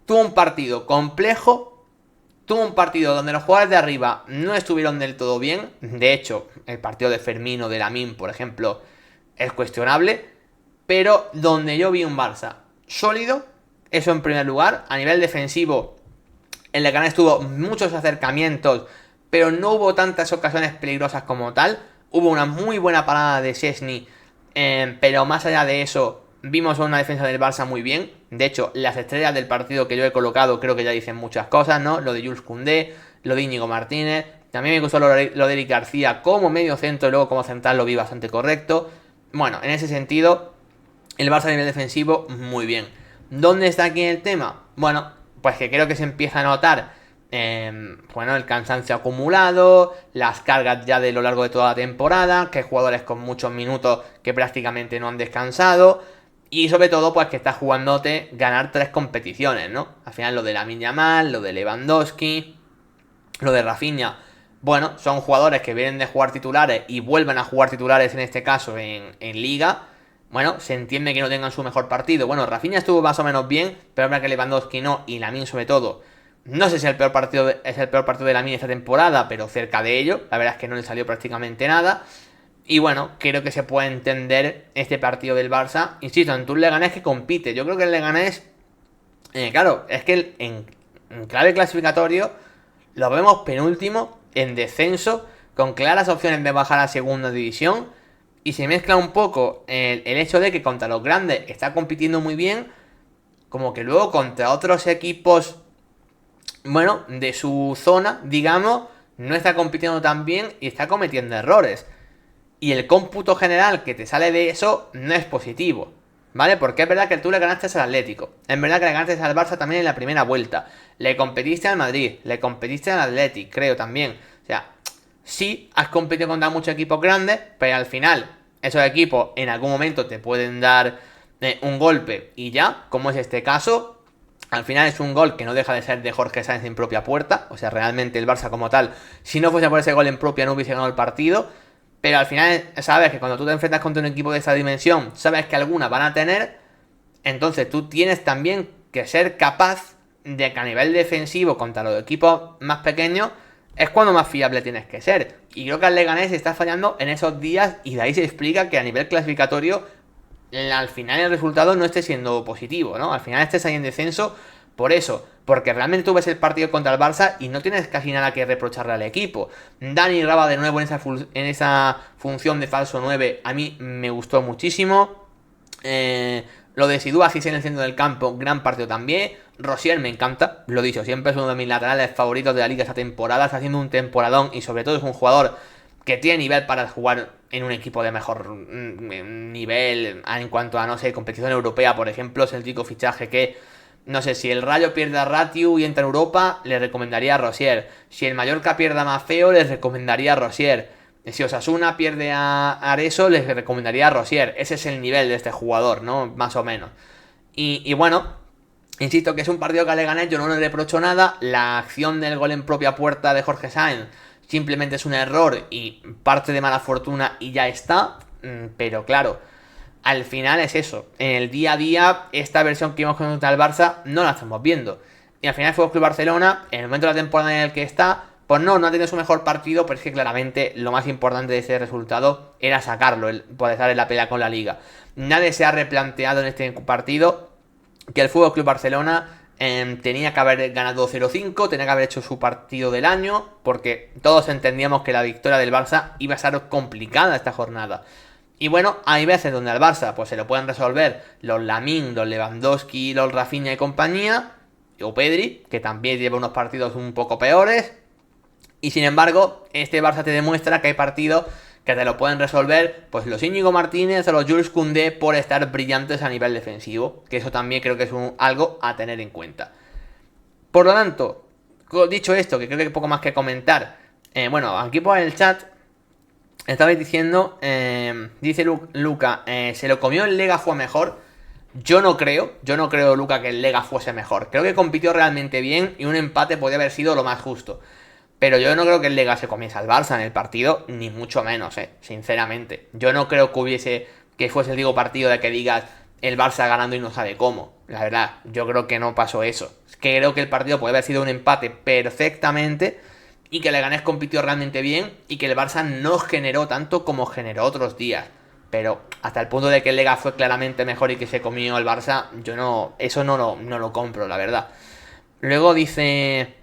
tuvo un partido complejo, tuvo un partido donde los jugadores de arriba no estuvieron del todo bien. De hecho, el partido de Fermín o de Lamine, por ejemplo, es cuestionable, pero donde yo vi un Barça sólido, eso en primer lugar. A nivel defensivo, el Leganés tuvo muchos acercamientos, pero no hubo tantas ocasiones peligrosas como tal. Hubo una muy buena parada de Szczęsny, pero más allá de eso, vimos una defensa del Barça muy bien. De hecho, las estrellas del partido que yo he colocado creo que ya dicen muchas cosas, ¿no? Lo de Jules Koundé, lo de Íñigo Martínez. También me gustó lo de Eric García como medio centro y luego como central lo vi bastante correcto. Bueno, en ese sentido, el Barça a nivel defensivo, muy bien. ¿Dónde está aquí el tema? Bueno, pues que creo que se empieza a notar el cansancio acumulado, las cargas ya de lo largo de toda la temporada, que hay jugadores con muchos minutos que prácticamente no han descansado, y sobre todo pues que está jugándote ganar 3 competiciones, ¿no? Al final lo de Lamine Yamal, lo de Lewandowski, lo de Rafinha, bueno, son jugadores que vienen de jugar titulares y vuelven a jugar titulares en este caso en Liga. Bueno, se entiende que no tengan su mejor partido. Bueno, Rafinha estuvo más o menos bien, pero es verdad que Lewandowski no, y Lamine sobre todo. No sé si es el peor partido de Lamine esta temporada, pero cerca de ello. La verdad es que no le salió prácticamente nada. Y bueno, creo que se puede entender este partido del Barça. Insisto, ante un Leganés que compite. Yo creo que el Leganés, claro, es que en clave clasificatorio lo vemos penúltimo, en descenso, con claras opciones de bajar a segunda división. Y se mezcla un poco el hecho de que contra los grandes está compitiendo muy bien, como que luego contra otros equipos bueno, de su zona, digamos, no está compitiendo tan bien y está cometiendo errores. Y el cómputo general que te sale de eso no es positivo, ¿vale? Porque es verdad que tú le ganaste al Atlético, es verdad que le ganaste al Barça también en la primera vuelta, le competiste al Madrid, le competiste al Atlético, creo también. O sea, sí has competido contra muchos equipos grandes, pero al final esos equipos en algún momento te pueden dar un golpe y ya, como es este caso. Al final es un gol que no deja de ser de Jorge Sáenz en propia puerta. O sea, realmente el Barça como tal, si no fuese por ese gol en propia no hubiese ganado el partido. Pero al final sabes que cuando tú te enfrentas contra un equipo de esta dimensión, sabes que alguna van a tener. Entonces tú tienes también que ser capaz de que a nivel defensivo contra los equipos más pequeños es cuando más fiable tienes que ser. Y creo que al Leganés está fallando en esos días y de ahí se explica que a nivel clasificatorio al final el resultado no esté siendo positivo, ¿no? Al final estés ahí en descenso por eso, porque realmente tú ves el partido contra el Barça y no tienes casi nada que reprocharle al equipo. Dani Raba de nuevo en esa función de falso 9 a mí me gustó muchísimo. Lo de Sidú así en el centro del campo, gran partido también. Rosier me encanta, lo dicho, siempre es uno de mis laterales favoritos de la liga esta temporada, está haciendo un temporadón y sobre todo es un jugador que tiene nivel para jugar en un equipo de mejor nivel en cuanto a, no sé, competición europea, por ejemplo. Es el típico fichaje que, no sé, si el Rayo pierde a Ratiu y entra en Europa, le recomendaría a Rosier. Si el Mallorca pierde a Mafeo, les recomendaría a Rosier. Si Osasuna pierde a Areso, les recomendaría a Rosier. Ese es el nivel de este jugador, ¿no? Más o menos. Y bueno, insisto que es un partido que a Leganés yo no le reprocho nada. La acción del gol en propia puerta de Jorge Sáenz simplemente es un error y parte de mala fortuna y ya está. Pero claro, al final es eso. En el día a día, esta versión que vimos contra el Barça no la estamos viendo. Y al final el Fútbol Club Barcelona, en el momento de la temporada en el que está, pues no ha tenido su mejor partido, pero es que claramente lo más importante de ese resultado era sacarlo, el poder estar en la pelea con la Liga. Nadie se ha replanteado en este partido que el Fútbol Club Barcelona tenía que haber ganado 0-5, tenía que haber hecho su partido del año, porque todos entendíamos que la victoria del Barça iba a ser complicada esta jornada. Y bueno, hay veces donde al Barça pues se lo pueden resolver los Lamine, los Lewandowski, los Rafinha y compañía, o Pedri, que también lleva unos partidos un poco peores. Y sin embargo, este Barça te demuestra que hay partidos que te lo pueden resolver pues los Íñigo Martínez o los Jules Koundé por estar brillantes a nivel defensivo, que eso también creo que es algo a tener en cuenta. Por lo tanto, dicho esto, que creo que hay poco más que comentar, bueno, aquí por el chat estabais diciendo, dice Luca, ¿se lo comió el Lega fue mejor? Yo no creo, Luca, que el Lega fuese mejor. Creo que compitió realmente bien y un empate podría haber sido lo más justo. Pero yo no creo que el Lega se comiese al Barça en el partido, ni mucho menos, sinceramente. Yo no creo que fuese el digo partido de que digas el Barça ganando y no sabe cómo. La verdad, yo creo que no pasó eso. Es que creo que el partido puede haber sido un empate perfectamente y que el Leganés compitió realmente bien y que el Barça no generó tanto como generó otros días. Pero hasta el punto de que el Lega fue claramente mejor y que se comió el Barça, yo eso no lo compro, la verdad. Luego dice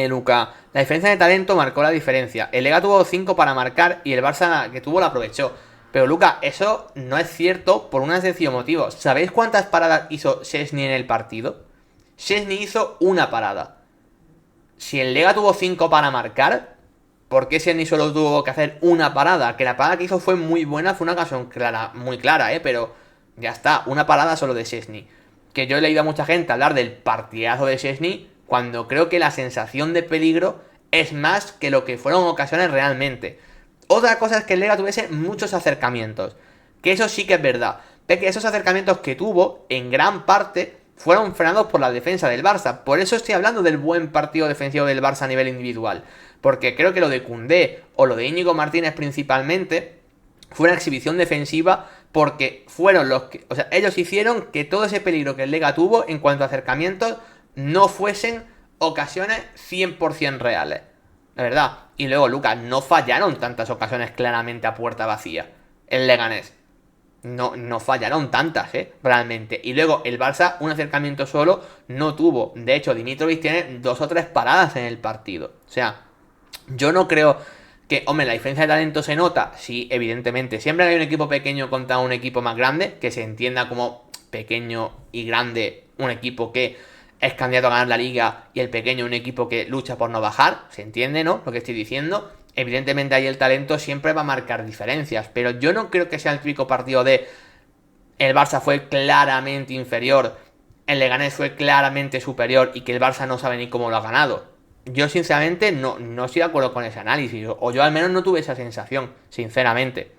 Luca, la diferencia de talento marcó la diferencia. El Lega tuvo 5 para marcar y el Barça que tuvo la aprovechó. Pero Luca, eso no es cierto por un sencillo motivo. ¿Sabéis cuántas paradas hizo Szczesny en el partido? Szczesny hizo una parada. Si el Lega tuvo 5 para marcar, ¿por qué Szczesny solo tuvo que hacer una parada? Que la parada que hizo fue muy buena, fue una ocasión clara, muy clara, pero ya está, una parada solo de Szczesny. Que yo he leído a mucha gente hablar del partidazo de Szczesny, cuando creo que la sensación de peligro es más que lo que fueron ocasiones realmente. Otra cosa es que el Lega tuviese muchos acercamientos, que eso sí que es verdad, pero que esos acercamientos que tuvo, en gran parte, fueron frenados por la defensa del Barça. Por eso estoy hablando del buen partido defensivo del Barça a nivel individual, porque creo que lo de Koundé o lo de Íñigo Martínez principalmente fue una exhibición defensiva, porque fueron los que, o sea, ellos hicieron que todo ese peligro que el Lega tuvo en cuanto a acercamientos no fuesen ocasiones 100% reales. La verdad. Y luego, Lucas, no fallaron tantas ocasiones claramente a puerta vacía. El Leganés. No fallaron tantas, realmente. Y luego, el Barça, un acercamiento solo, no tuvo. De hecho, Dimitrovic tiene 2 o 3 paradas en el partido. O sea, yo no creo que, hombre, la diferencia de talento se nota. Sí, evidentemente. Siempre hay un equipo pequeño contra un equipo más grande, que se entienda como pequeño y grande un equipo que es candidato a ganar la Liga y el pequeño un equipo que lucha por no bajar, se entiende, ¿no? Lo que estoy diciendo. Evidentemente ahí el talento siempre va a marcar diferencias, pero yo no creo que sea el típico partido de el Barça fue claramente inferior, el Leganés fue claramente superior y que el Barça no sabe ni cómo lo ha ganado. Yo sinceramente no estoy de acuerdo con ese análisis, o yo al menos no tuve esa sensación, sinceramente.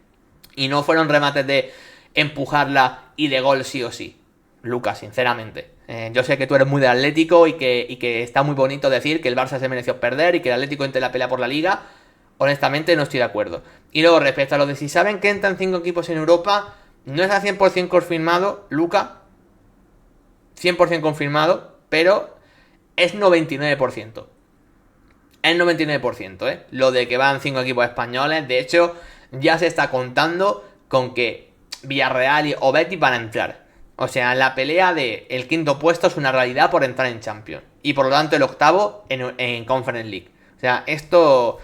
Y no fueron remates de empujarla y de gol sí o sí. Lucas, sinceramente. Yo sé que tú eres muy de Atlético y que está muy bonito decir que el Barça se mereció perder y que el Atlético entre la pelea por la Liga. Honestamente no estoy de acuerdo. Y luego respecto a lo de si saben que entran 5 equipos en Europa, no es al 100% confirmado, Luca. 100% confirmado, pero es 99%. Es 99%, ¿eh? Lo de que van 5 equipos españoles. De hecho, ya se está contando con que Villarreal o Betis van a entrar. O sea, la pelea de el quinto puesto es una realidad por entrar en Champions. Y por lo tanto el octavo en Conference League. O sea, esto,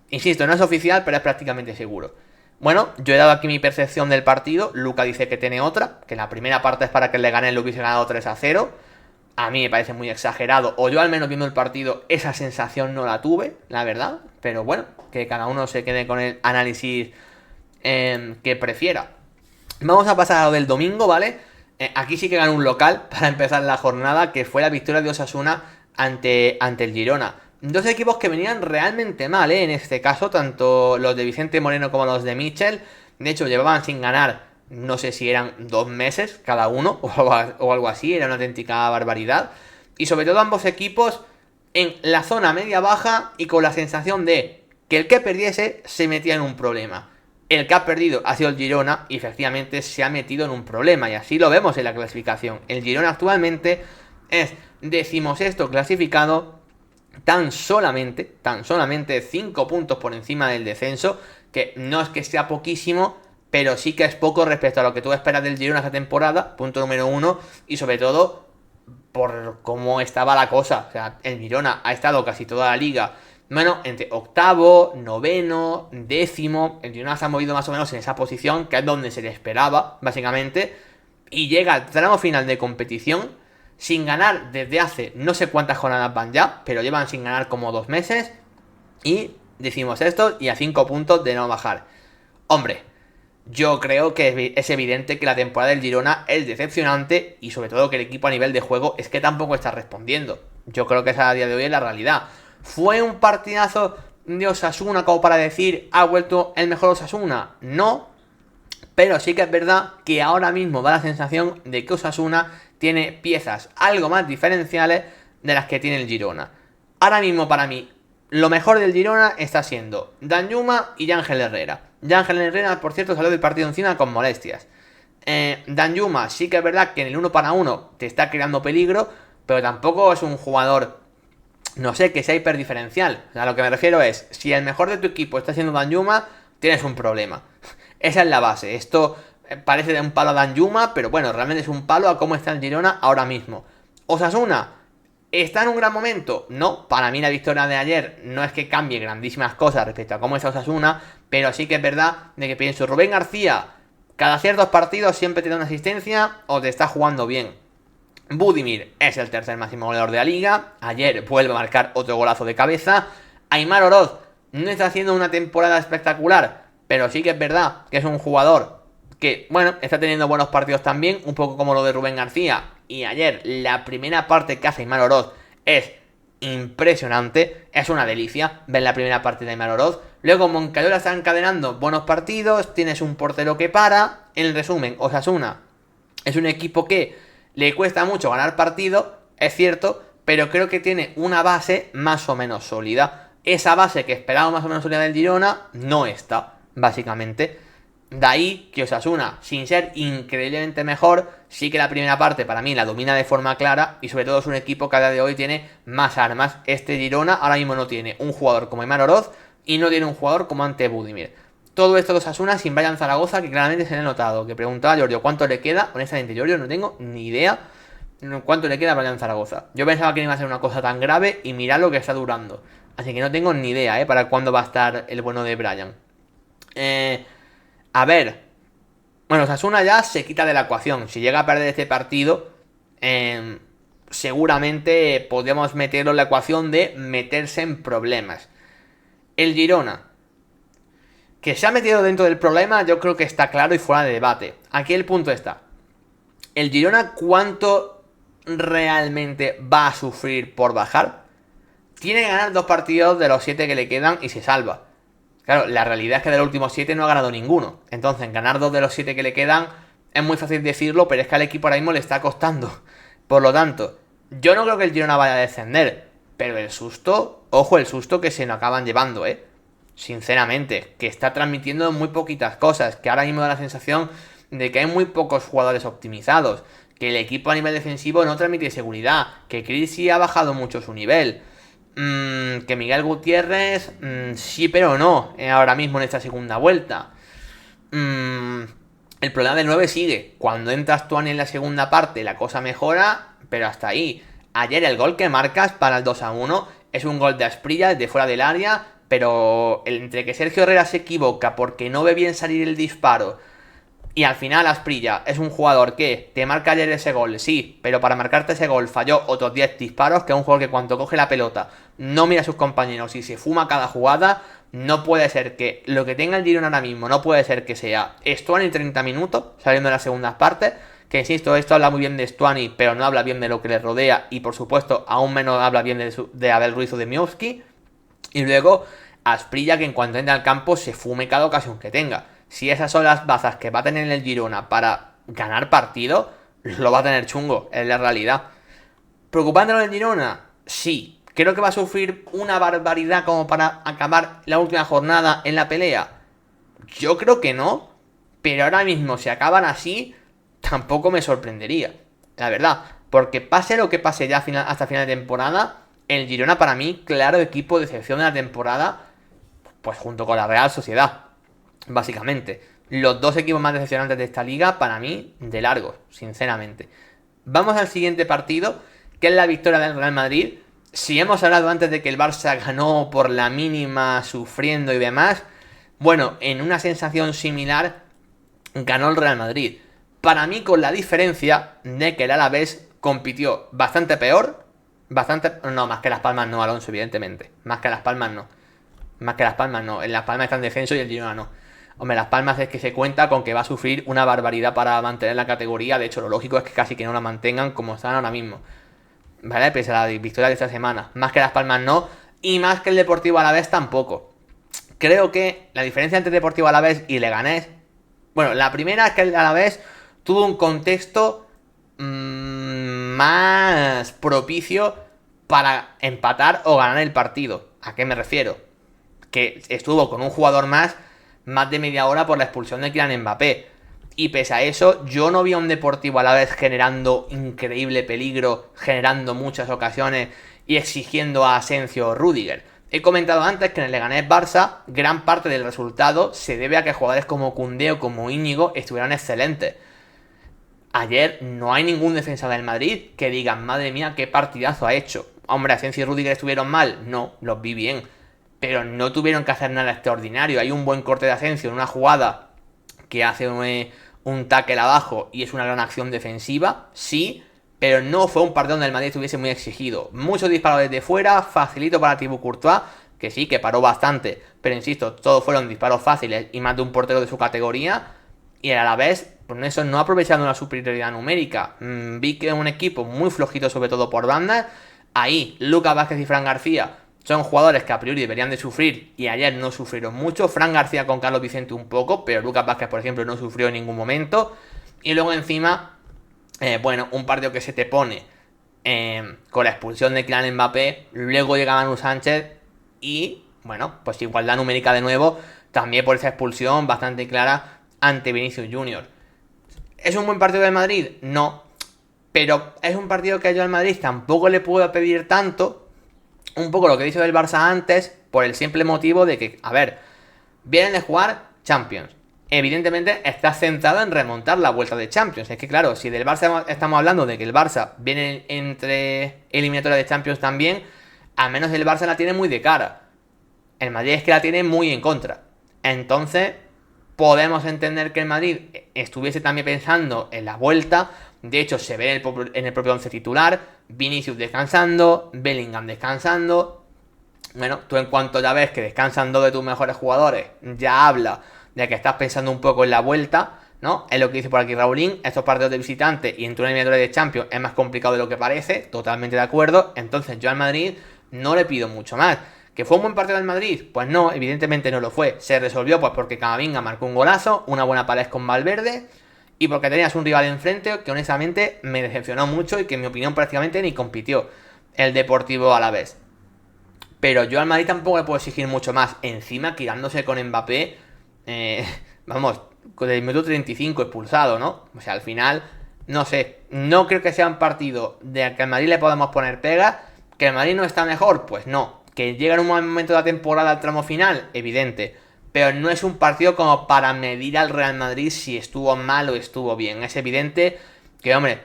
insisto, no es oficial, pero es prácticamente seguro. Bueno, yo he dado aquí mi percepción del partido. Luca dice que tiene otra, que la primera parte es para que el Leganés lo hubiese ganado 3-0. A mí me parece muy exagerado, o yo al menos viendo el partido esa sensación no la tuve, la verdad. Pero bueno, que cada uno se quede con el análisis que prefiera. Vamos a pasar a lo del domingo, ¿vale? Aquí sí que ganó un local para empezar la jornada, que fue la victoria de Osasuna ante el Girona. Dos equipos que venían realmente mal, en este caso, tanto los de Vicente Moreno como los de Michel. De hecho, llevaban sin ganar, no sé si eran 2 meses cada uno o algo así, era una auténtica barbaridad. Y sobre todo ambos equipos en la zona media-baja y con la sensación de que el que perdiese se metía en un problema. El que ha perdido ha sido el Girona y efectivamente se ha metido en un problema, y así lo vemos en la clasificación. El Girona actualmente es 16º clasificado, tan solamente 5 puntos por encima del descenso, que no es que sea poquísimo, pero sí que es poco respecto a lo que tú esperas del Girona esta temporada, punto número 1, y sobre todo por cómo estaba la cosa. O sea, el Girona ha estado casi toda la liga, bueno, entre octavo, noveno, décimo. El Girona se ha movido más o menos en esa posición, que es donde se le esperaba, básicamente, y llega al tramo final de competición sin ganar desde hace no sé cuántas jornadas van ya, pero llevan sin ganar como 2 meses, y decimos esto y a 5 puntos de no bajar. Hombre, yo creo que es evidente que la temporada del Girona es decepcionante y sobre todo que el equipo a nivel de juego es que tampoco está respondiendo. Yo creo que esa a día de hoy es la realidad. ¿Fue un partidazo de Osasuna como para decir ha vuelto el mejor Osasuna? No, pero sí que es verdad que ahora mismo da la sensación de que Osasuna tiene piezas algo más diferenciales de las que tiene el Girona. Ahora mismo para mí lo mejor del Girona está siendo Danjuma y Ángel Herrera. Ángel Herrera, por cierto, salió del partido encima con molestias. Danjuma sí que es verdad que en el 1 para 1 te está creando peligro, pero tampoco es un jugador, no sé, que sea hiperdiferencial. A lo que me refiero es, si el mejor de tu equipo está siendo Danjuma, tienes un problema. Esa es la base. Esto parece de un palo a Danjuma, pero bueno, realmente es un palo a cómo está el Girona ahora mismo. Osasuna, ¿está en un gran momento? No, para mí la victoria de ayer no es que cambie grandísimas cosas respecto a cómo está Osasuna, pero sí que es verdad de que pienso, Rubén García, cada ciertos partidos siempre te da una asistencia o te está jugando bien. Budimir es el tercer máximo goleador de la liga, ayer vuelve a marcar otro golazo de cabeza. Aimar Oroz no está haciendo una temporada espectacular, pero sí que es verdad que es un jugador que, bueno, está teniendo buenos partidos también, un poco como lo de Rubén García. Y ayer la primera parte que hace Aimar Oroz es impresionante, es una delicia ver la primera parte de Aimar Oroz. Luego Moncayola está encadenando buenos partidos, tienes un portero que para. En resumen, Osasuna es un equipo que le cuesta mucho ganar partidos, es cierto, pero creo que tiene una base más o menos sólida. Esa base que esperaba más o menos sólida del Girona no está, básicamente. De ahí que Osasuna, sin ser increíblemente mejor, sí que la primera parte para mí la domina de forma clara y sobre todo es un equipo que a día de hoy tiene más armas. Este Girona ahora mismo no tiene un jugador como Aimar Oroz y no tiene un jugador como Ante Budimir. Todo esto de Osasuna sin Brian Zaragoza, que claramente se le ha notado. Que preguntaba a Giorgio cuánto le queda. Honestamente, Giorgio, no tengo ni idea cuánto le queda a Brian Zaragoza. Yo pensaba que no iba a ser una cosa tan grave y mirad lo que está durando. Así que no tengo ni idea, para cuándo va a estar el bueno de Brian. A ver. Bueno, Osasuna ya se quita de la ecuación. Si llega a perder este partido, seguramente podríamos meterlo en la ecuación de meterse en problemas. El Girona, que se ha metido dentro del problema, yo creo que está claro y fuera de debate. Aquí el punto está. El Girona, ¿cuánto realmente va a sufrir por bajar? Tiene que ganar 2 partidos de los 7 que le quedan y se salva. Claro, la realidad es que de los últimos 7 no ha ganado ninguno. Entonces, ganar 2 de los 7 que le quedan es muy fácil decirlo, pero es que al equipo ahora mismo le está costando. Por lo tanto, yo no creo que el Girona vaya a descender. Pero el susto, ojo, el susto que se nos acaban llevando, sinceramente, que está transmitiendo muy poquitas cosas. Que ahora mismo da la sensación de que hay muy pocos jugadores optimizados. Que el equipo a nivel defensivo no transmite seguridad. Que Crisi ha bajado mucho su nivel. Que Miguel Gutiérrez, sí pero no, ahora mismo en esta segunda vuelta. El problema del 9 sigue. Cuando entras tú en la segunda parte, la cosa mejora, pero hasta ahí. Ayer el gol que marcas para el 2-1 es un gol de Asprilla desde fuera del área, pero entre que Sergio Herrera se equivoca porque no ve bien salir el disparo, y al final Asprilla es un jugador que te marca ayer ese gol, sí, pero para marcarte ese gol falló otros 10 disparos, que es un jugador que cuando coge la pelota no mira a sus compañeros y se fuma cada jugada. No puede ser que lo que tenga el Girona ahora mismo, no puede ser que sea Stuani 30 minutos, saliendo en las segundas partes, que insisto, esto habla muy bien de Stuani, pero no habla bien de lo que le rodea, y por supuesto aún menos habla bien de Abel Ruiz o de Miowski, y luego Asprilla que en cuanto entre al campo se fume cada ocasión que tenga. Si esas son las bazas que va a tener el Girona para ganar partido, lo va a tener chungo, es la realidad. ¿Preocupándolo el Girona? Sí. ¿Creo que va a sufrir una barbaridad como para acabar la última jornada en la pelea? Yo creo que no, pero ahora mismo si acaban así, tampoco me sorprendería, la verdad. Porque pase lo que pase ya hasta final de temporada, el Girona para mí, claro equipo de excepción de la temporada, pues junto con la Real Sociedad. Básicamente, los 2 equipos más decepcionantes de esta liga, para mí, de largo, sinceramente. Vamos al siguiente partido, que es la victoria del Real Madrid. Si hemos hablado antes de que el Barça ganó por la mínima, sufriendo y demás, bueno, en una sensación similar, ganó el Real Madrid. Para mí, con la diferencia de que el Alavés compitió bastante peor, no, más que Las Palmas no, Alonso, evidentemente. Más que Las Palmas no. En Las Palmas está en descenso y el Girona no. Hombre, Las Palmas es que se cuenta con que va a sufrir una barbaridad para mantener la categoría. De hecho, lo lógico es que casi que no la mantengan como están ahora mismo. ¿Vale? Pese a la victoria de esta semana. Más que Las Palmas no. Y más que el Deportivo Alavés tampoco. Creo que la diferencia entre Deportivo Alavés y Leganés... Bueno, la primera es que el Alavés tuvo un contexto más propicio para empatar o ganar el partido. ¿A qué me refiero? Que estuvo con un jugador más de media hora por la expulsión de Kylian Mbappé. Y pese a eso, yo no vi a un Deportivo Alavés generando increíble peligro, generando muchas ocasiones y exigiendo a Asensio o Rüdiger. He comentado antes que en el Leganés-Barça, gran parte del resultado se debe a que jugadores como Koundé o como Íñigo estuvieron excelentes. Ayer no hay ningún defensa del Madrid que diga, madre mía, qué partidazo ha hecho. Hombre, Asensio y Rüdiger estuvieron mal. No, los vi bien. Pero no tuvieron que hacer nada extraordinario. Hay un buen corte de Asensio en una jugada que hace un tackle abajo y es una gran acción defensiva, sí, pero no fue un partido donde el Madrid estuviese muy exigido. Muchos disparos desde fuera, facilito para Thibaut Courtois, que sí, que paró bastante, pero insisto, todos fueron disparos fáciles y más de un portero de su categoría, y a la vez, por eso no aprovechando una superioridad numérica. Vi que es un equipo muy flojito, sobre todo por bandas. Ahí, Lucas Vázquez y Fran García son jugadores que a priori deberían de sufrir y ayer no sufrieron mucho. Fran García con Carlos Vicente un poco, pero Lucas Vázquez, por ejemplo, no sufrió en ningún momento. Y luego encima, un partido que se te pone con la expulsión de Kylian Mbappé, luego llega Manu Sánchez y, pues igualdad numérica de nuevo, también por esa expulsión bastante clara ante Vinicius Junior. ¿Es un buen partido del Madrid? No, pero es un partido que yo al Madrid tampoco le puedo pedir tanto. Un poco lo que he dicho del Barça antes, por el simple motivo de que, a ver, vienen de jugar Champions. Evidentemente está centrado en remontar la vuelta de Champions. Es que claro, si del Barça estamos hablando de que el Barça viene entre eliminatoria de Champions también, al menos el Barça la tiene muy de cara. El Madrid es que la tiene muy en contra. Entonces, podemos entender que el Madrid estuviese también pensando en la vuelta. De hecho, se ve en el propio once titular. Vinicius descansando, Bellingham descansando. Bueno, tú en cuanto ya ves que descansan 2 de tus mejores jugadores, ya habla de que estás pensando un poco en la vuelta, ¿no? Es lo que dice por aquí Raulín. Estos partidos de visitante y en tu eliminatoria de Champions es más complicado de lo que parece, totalmente de acuerdo. Entonces yo al Madrid no le pido mucho más. ¿Que fue un buen partido del Madrid? Pues no, evidentemente no lo fue. Se resolvió pues porque Camavinga marcó un golazo, una buena pared con Valverde y porque tenías un rival enfrente que honestamente me decepcionó mucho y que en mi opinión prácticamente ni compitió, el Deportivo Alavés. Pero yo al Madrid tampoco le puedo exigir mucho más. Encima tirándose con Mbappé, vamos, con el minuto 35 expulsado, ¿no? O sea, al final, no sé, no creo que sea un partido de que al Madrid le podamos poner pega. ¿Que el Madrid no está mejor? Pues no. ¿Que llega en un momento de la temporada al tramo final? Evidente. Pero no es un partido como para medir al Real Madrid si estuvo mal o estuvo bien. Es evidente que, hombre,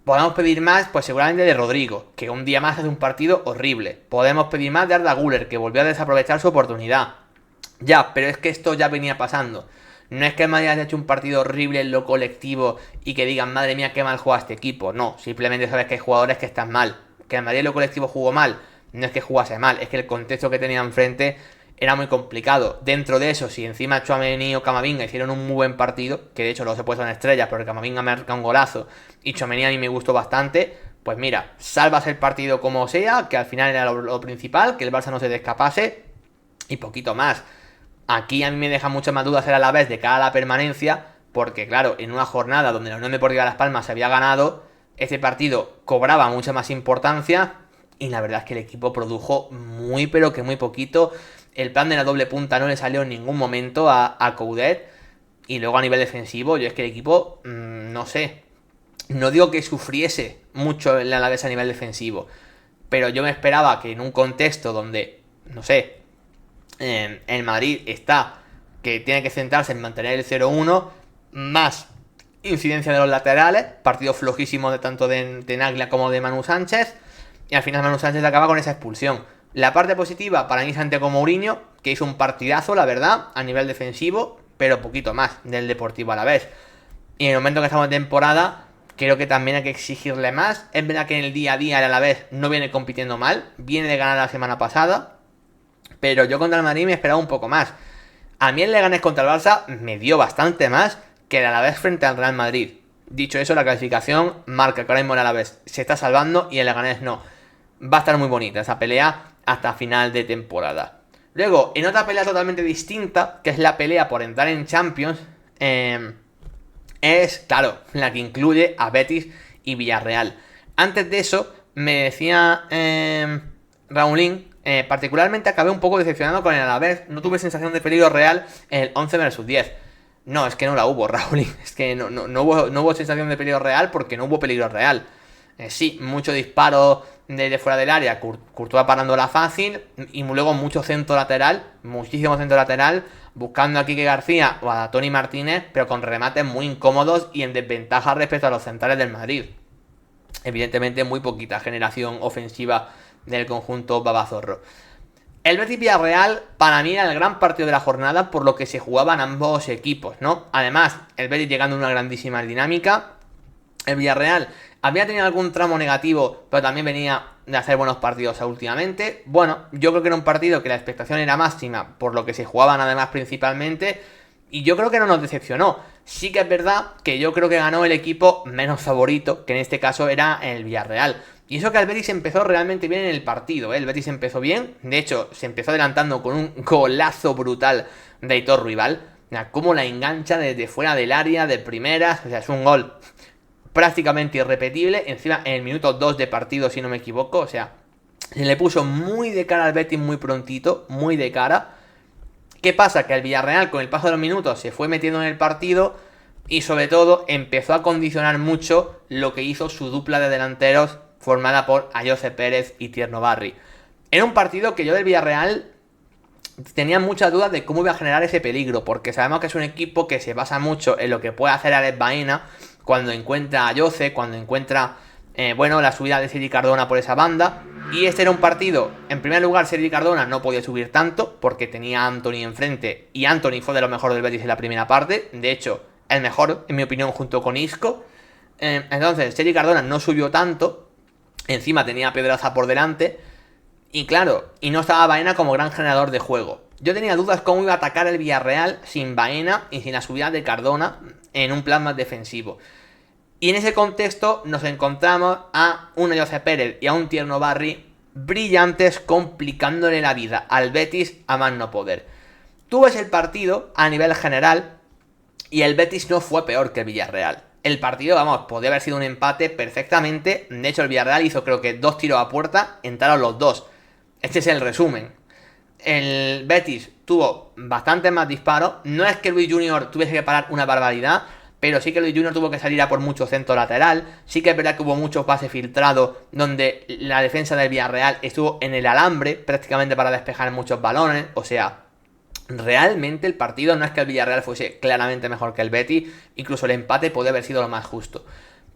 podemos pedir más, pues seguramente de Rodrigo, que un día más hace un partido horrible. Podemos pedir más de Arda Güler, que volvió a desaprovechar su oportunidad. Ya, pero es que esto ya venía pasando. No es que el Madrid haya hecho un partido horrible en lo colectivo y que digan, madre mía, qué mal juega este equipo. No, simplemente sabes que hay jugadores que están mal. Que el Madrid en lo colectivo jugó mal. No es que jugase mal, es que el contexto que tenía enfrente era muy complicado. Dentro de eso, si encima Tchouaméni o Camavinga hicieron un muy buen partido, que de hecho los he puesto en estrellas porque Camavinga me marca un golazo y Tchouaméni a mí me gustó bastante, pues mira, salvas el partido como sea, que al final era lo principal, que el Barça no se te escapase y poquito más. Aquí a mí me deja muchas más dudas el Alavés de cara a la permanencia, porque claro, en una jornada donde la Unión Deportiva Las Palmas se había ganado, ese partido cobraba mucha más importancia y la verdad es que el equipo produjo muy pero que muy poquito. El plan de la doble punta no le salió en ningún momento a Coudet. Y luego a nivel defensivo, yo es que el equipo, no sé, no digo que sufriese mucho el Alavés a nivel defensivo, pero yo me esperaba que en un contexto donde, no sé, el Madrid está, que tiene que centrarse en mantener el 0-1, más incidencia de los laterales, partido flojísimo de tanto de Naglia como de Manu Sánchez, y al final Manu Sánchez acaba con esa expulsión. La parte positiva para mí es Santiago Mourinho, que hizo un partidazo, la verdad, a nivel defensivo, pero poquito más del Deportivo Alavés. Y en el momento que estamos en temporada, creo que también hay que exigirle más. Es verdad que en el día a día el Alavés no viene compitiendo mal, viene de ganar la semana pasada, pero yo contra el Madrid me esperaba un poco más. A mí el Leganés contra el Barça me dio bastante más que el Alavés frente al Real Madrid. Dicho eso, la clasificación marca que ahora mismo el Alavés se está salvando y el Leganés no. Va a estar muy bonita esa pelea hasta final de temporada. Luego, en otra pelea totalmente distinta, que es la pelea por entrar en Champions, es, claro, la que incluye a Betis y Villarreal. Antes de eso, me decía Raulín, particularmente acabé un poco decepcionado con el Alavés. No tuve sensación de peligro real en el 11 versus 10. No, es que no la hubo, Raulín. Es que no hubo sensación de peligro real porque no hubo peligro real. Sí, mucho disparo de fuera del área, Courtois parándola fácil y luego mucho centro lateral, muchísimo centro lateral, buscando a Quique García o a Toni Martínez, pero con remates muy incómodos y en desventaja respecto a los centrales del Madrid. Evidentemente muy poquita generación ofensiva del conjunto babazorro. El Betis Villarreal para mí era el gran partido de la jornada por lo que se jugaban ambos equipos, ¿no? Además, el Betis llegando a una grandísima dinámica. El Villarreal había tenido algún tramo negativo, pero también venía de hacer buenos partidos últimamente. Bueno, yo creo que era un partido que la expectación era máxima, por lo que se jugaban además principalmente, y yo creo que no nos decepcionó. Sí que es verdad que yo creo que ganó el equipo menos favorito, que en este caso era el Villarreal. Y eso que el Betis empezó realmente bien en el partido, ¿eh? El Betis empezó bien, de hecho se empezó adelantando con un golazo brutal de Aitor Ruibal. Cómo la engancha desde fuera del área, de primeras, o sea, es un gol prácticamente irrepetible, encima en el minuto 2 de partido si no me equivoco, o sea, se le puso muy de cara al Betis muy prontito, muy de cara. ¿Qué pasa? Que el Villarreal con el paso de los minutos se fue metiendo en el partido y sobre todo empezó a condicionar mucho lo que hizo su dupla de delanteros formada por Ayoce Pérez y Tierno Barri. Era un partido que yo del Villarreal tenía muchas dudas de cómo iba a generar ese peligro, porque sabemos que es un equipo que se basa mucho en lo que puede hacer Alex Baena cuando encuentra a Ayoce, cuando encuentra la subida de Sergi Cardona por esa banda. Y este era un partido, en primer lugar Sergi Cardona no podía subir tanto porque tenía a Antony enfrente y Antony fue de lo mejor del Betis en la primera parte, de hecho el mejor en mi opinión junto con Isco. Entonces Sergi Cardona no subió tanto Encima tenía a Pedraza por delante. Y claro, y no estaba Baena como gran generador de juego. Yo tenía dudas cómo iba a atacar el Villarreal sin Baena y sin la subida de Cardona en un plan más defensivo. Y en ese contexto nos encontramos a un Ayoce Pérez y a un Tierno Barri brillantes, complicándole la vida al Betis a más no poder. Tú ves el partido a nivel general y el Betis no fue peor que el Villarreal. El partido, vamos, podría haber sido un empate perfectamente. De hecho, el Villarreal hizo creo que 2 tiros a puerta, entraron los 2. Este es el resumen. El Betis tuvo bastante más disparos. No es que Luis Junior tuviese que parar una barbaridad, pero sí que Luis Junior tuvo que salir a por mucho centro lateral. Sí que es verdad que hubo muchos pases filtrados donde la defensa del Villarreal estuvo en el alambre prácticamente para despejar muchos balones. O sea, realmente el partido no es que el Villarreal fuese claramente mejor que el Betis. Incluso el empate podría haber sido lo más justo.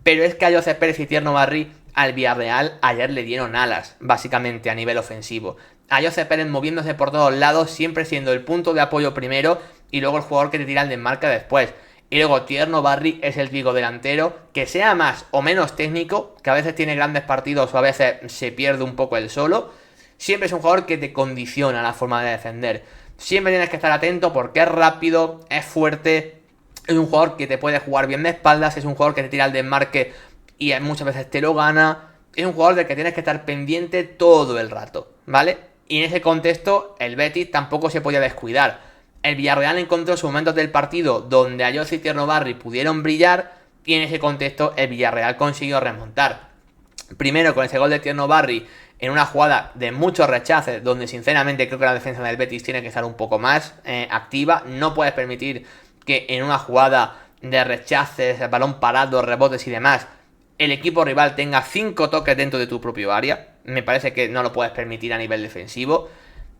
Pero es que a Josep Pérez y Tierno Barri al Villarreal ayer le dieron alas, básicamente a nivel ofensivo. A Josep Pérez moviéndose por todos lados, siempre siendo el punto de apoyo primero y luego el jugador que te tira el desmarque después. Y luego Tierno Barri es el pico delantero, que sea más o menos técnico, que a veces tiene grandes partidos o a veces se pierde un poco el solo. Siempre es un jugador que te condiciona la forma de defender. Siempre tienes que estar atento porque es rápido, es fuerte, es un jugador que te puede jugar bien de espaldas, es un jugador que te tira el desmarque y muchas veces te lo gana. Es un jugador del que tienes que estar pendiente todo el rato, ¿vale? Y en ese contexto el Betis tampoco se podía descuidar. El Villarreal encontró sus momentos del partido donde Ayoce y Tierno Barri pudieron brillar y en ese contexto el Villarreal consiguió remontar. Primero con ese gol de Tierno Barri en una jugada de muchos rechaces donde sinceramente creo que la defensa del Betis tiene que estar un poco más activa. No puedes permitir que en una jugada de rechaces, balón parado, rebotes y demás, el equipo rival tenga 5 toques dentro de tu propio área. Me parece que no lo puedes permitir a nivel defensivo.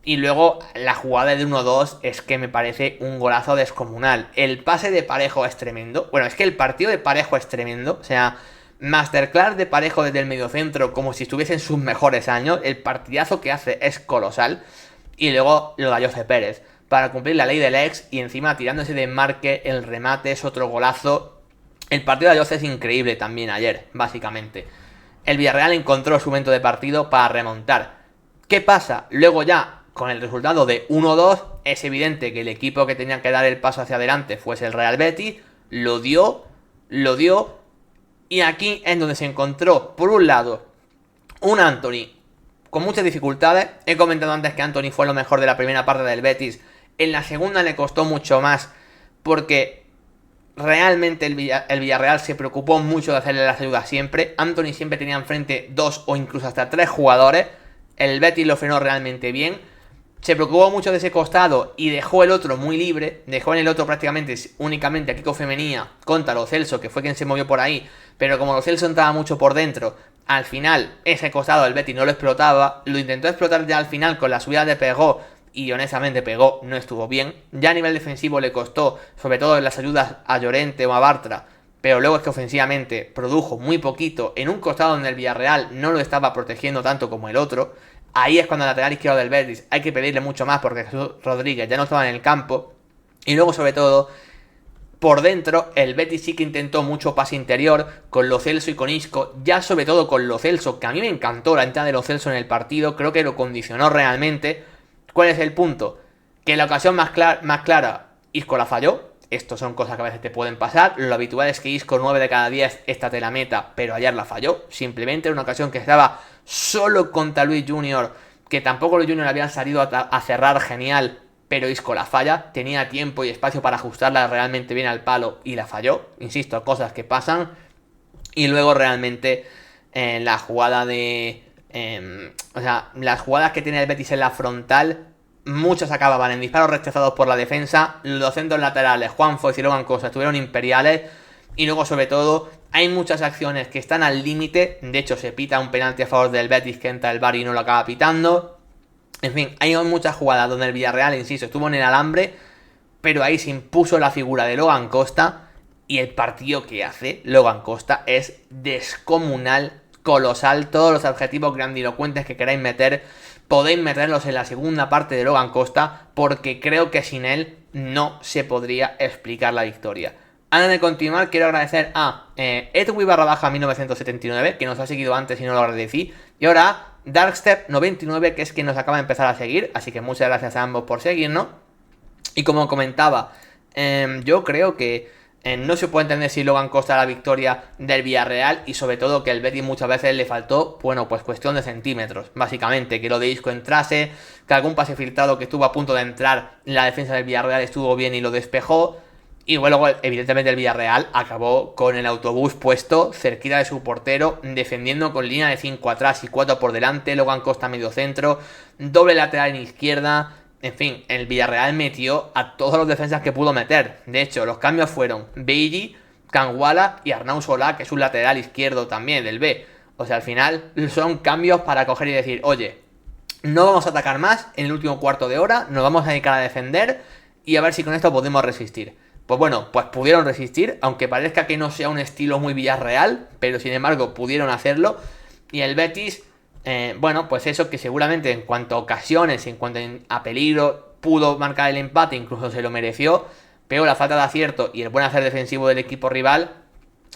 Y luego la jugada de 1-2 es que me parece un golazo descomunal. El pase de Parejo es tremendo. Bueno, es que el partido de Parejo es tremendo. O sea, masterclass de Parejo desde el mediocentro como si estuviese en sus mejores años. El partidazo que hace es colosal. Y luego lo de Ayoce Pérez para cumplir la ley del ex y encima tirándose de marque, el remate es otro golazo. El partido de Ayoce es increíble también ayer, básicamente. El Villarreal encontró su momento de partido para remontar. ¿Qué pasa? Luego ya, con el resultado de 1-2, es evidente que el equipo que tenía que dar el paso hacia adelante fuese el Real Betis. Lo dio. Y aquí es donde se encontró, por un lado, un Antony con muchas dificultades. He comentado antes que Antony fue lo mejor de la primera parte del Betis. En la segunda le costó mucho más porque realmente el Villarreal se preocupó mucho de hacerle las ayudas siempre. Antony siempre tenía enfrente 2 o incluso hasta 3 jugadores. El Betis lo frenó realmente bien. Se preocupó mucho de ese costado y dejó el otro muy libre. Dejó en el otro prácticamente únicamente a Kiko Femenía contra Lo Celso, que fue quien se movió por ahí. Pero como Lo Celso entraba mucho por dentro, al final ese costado el Betis no lo explotaba. Lo intentó explotar ya al final con la subida de Pegó. Y honestamente Pegó no estuvo bien. Ya a nivel defensivo le costó, sobre todo en las ayudas a Llorente o a Bartra. Pero luego es que ofensivamente produjo muy poquito en un costado donde el Villarreal no lo estaba protegiendo tanto como el otro. Ahí es cuando el lateral izquierdo del Betis hay que pedirle mucho más porque Jesús Rodríguez ya no estaba en el campo. Y luego sobre todo, por dentro, el Betis sí que intentó mucho pase interior con Lo Celso y con Isco. Ya sobre todo con Lo Celso, que a mí me encantó la entrada de Lo Celso en el partido. Creo que lo condicionó realmente. ¿Cuál es el punto? Que en la ocasión más clara Isco la falló. Esto son cosas que a veces te pueden pasar. Lo habitual es que Isco 9 de cada 10 esta te la meta, pero ayer la falló. Simplemente en una ocasión que estaba solo contra Luis Junior, que tampoco Luis Junior habían salido a cerrar genial, pero Isco la falla. Tenía tiempo y espacio para ajustarla realmente bien al palo y la falló. Insisto, cosas que pasan. Y luego realmente la jugada de... las jugadas que tiene el Betis en la frontal, muchas acababan en disparos rechazados por la defensa. Los centros laterales, Juanfo y Logan Costa, estuvieron imperiales. Y luego sobre todo hay muchas acciones que están al límite. De hecho se pita un penalti a favor del Betis que entra el VAR y no lo acaba pitando. En fin, hay muchas jugadas donde el Villarreal, insisto, estuvo en el alambre, pero ahí se impuso la figura de Logan Costa. Y el partido que hace Logan Costa es descomunal, colosal. Todos los adjetivos grandilocuentes que queráis meter, podéis meterlos en la segunda parte de Logan Costa, porque creo que sin él no se podría explicar la victoria. Antes de continuar, quiero agradecer a Edwin _ 1979, que nos ha seguido antes y no lo agradecí. Y ahora a Darkstep99, que es quien nos acaba de empezar a seguir. Así que muchas gracias a ambos por seguirnos. Y como comentaba, yo creo que no se puede entender si Logan Costa la victoria del Villarreal, y sobre todo que el Betis muchas veces le faltó, bueno, pues cuestión de centímetros, básicamente, que lo de Isco entrase, que algún pase filtrado que estuvo a punto de entrar en la defensa del Villarreal estuvo bien y lo despejó. Y luego, evidentemente, el Villarreal acabó con el autobús puesto cerquita de su portero, defendiendo con línea de 5 atrás y 4 por delante. Logan Costa medio centro, doble lateral en izquierda. En fin, el Villarreal metió a todos los defensas que pudo meter. De hecho, los cambios fueron Beigi, Canguala y Arnau Solá, que es un lateral izquierdo también del B. O sea, al final son cambios para coger y decir, oye, no vamos a atacar más en el último cuarto de hora, nos vamos a dedicar a defender y a ver si con esto podemos resistir. Pues bueno, pues pudieron resistir, aunque parezca que no sea un estilo muy Villarreal, pero sin embargo pudieron hacerlo. Y el Betis, bueno, pues eso, que seguramente en cuanto a ocasiones, en cuanto a peligro, pudo marcar el empate, incluso se lo mereció, pero la falta de acierto y el buen hacer defensivo del equipo rival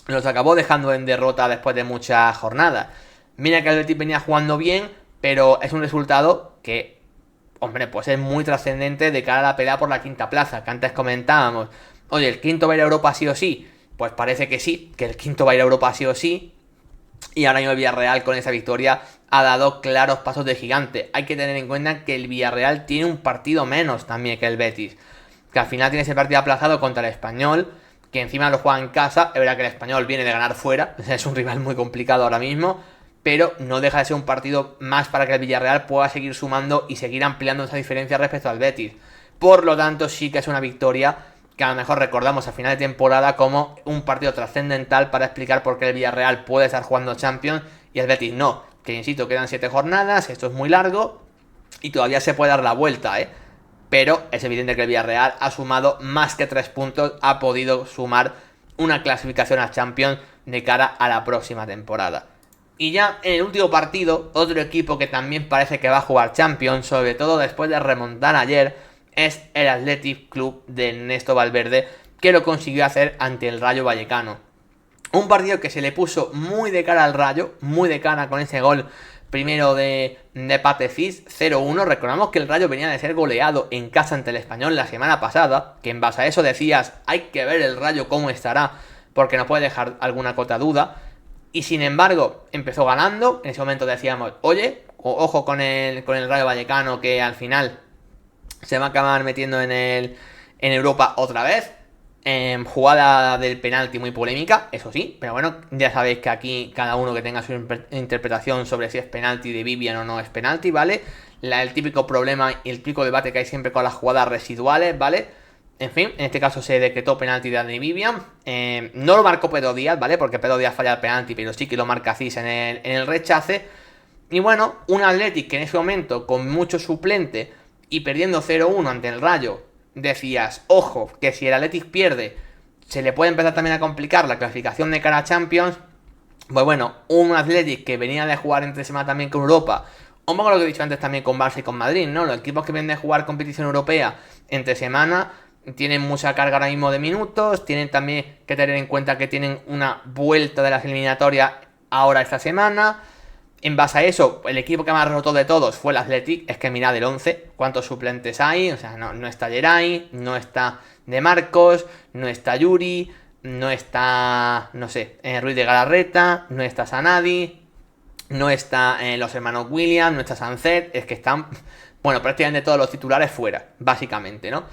los acabó dejando en derrota después de muchas jornadas. Mira que el Betis venía jugando bien, pero es un resultado que, hombre, pues es muy trascendente de cara a la pelea por la quinta plaza, que antes comentábamos. Oye, ¿el quinto va a ir a Europa sí o sí? Pues parece que sí, que el quinto va a ir a Europa sí o sí. Y ahora mismo el Villarreal con esa victoria ha dado claros pasos de gigante. Hay que tener en cuenta que el Villarreal tiene un partido menos también que el Betis. Que al final tiene ese partido aplazado contra el Español, que encima lo juega en casa. Es verdad que el Español viene de ganar fuera, es un rival muy complicado ahora mismo, pero no deja de ser un partido más para que el Villarreal pueda seguir sumando y seguir ampliando esa diferencia respecto al Betis. Por lo tanto, sí que es una victoria que a lo mejor recordamos a final de temporada como un partido trascendental para explicar por qué el Villarreal puede estar jugando Champions y el Betis no. Que insisto, quedan 7 jornadas, esto es muy largo y todavía se puede dar la vuelta, pero es evidente que el Villarreal ha sumado más que 3 puntos, ha podido sumar una clasificación a Champions de cara a la próxima temporada. Y ya en el último partido, otro equipo que también parece que va a jugar Champions, sobre todo después de remontar ayer, es el Athletic Club de Ernesto Valverde, que lo consiguió hacer ante el Rayo Vallecano. Un partido que se le puso muy de cara al Rayo, muy de cara con ese gol primero de Patefis, 0-1. Recordamos que el Rayo venía de ser goleado en casa ante el Español la semana pasada, que en base a eso decías, hay que ver el Rayo cómo estará, porque nos puede dejar alguna cota duda. Y sin embargo, empezó ganando. En ese momento decíamos, oye, ojo con el Rayo Vallecano, que al final se va a acabar metiendo en Europa otra vez. Jugada del penalti muy polémica, eso sí, pero bueno, ya sabéis que aquí cada uno que tenga su interpretación sobre si es penalti de Vivian o no es penalti, ¿vale? El típico problema y el típico debate que hay siempre con las jugadas residuales, ¿vale? En fin, en este caso se decretó penalti de Dani Vivian. No lo marcó Pedro Díaz, ¿vale? Porque Pedro Díaz falla el penalti, pero sí que lo marca Cis en el rechace. Y bueno, un Athletic que en ese momento, con mucho suplente y perdiendo 0-1 ante el Rayo, decías, ojo, que si el Athletic pierde, se le puede empezar también a complicar la clasificación de cara a Champions. Pues bueno, un Athletic que venía de jugar entre semana también con Europa, un poco lo que he dicho antes también con Barça y con Madrid, ¿no? Los equipos que vienen de jugar competición europea entre semana tienen mucha carga ahora mismo de minutos, tienen también que tener en cuenta que tienen una vuelta de las eliminatorias ahora esta semana. En base a eso, el equipo que más rotó de todos fue el Athletic. Es que mirad el 11, cuántos suplentes hay. O sea, no está Geray, no está De Marcos, no está Yuri, no está, no sé, Ruiz de Galarreta, no está Sanadi, no está los hermanos Williams, no está Sancet. Es que están, bueno, prácticamente todos los titulares fuera, básicamente, ¿no?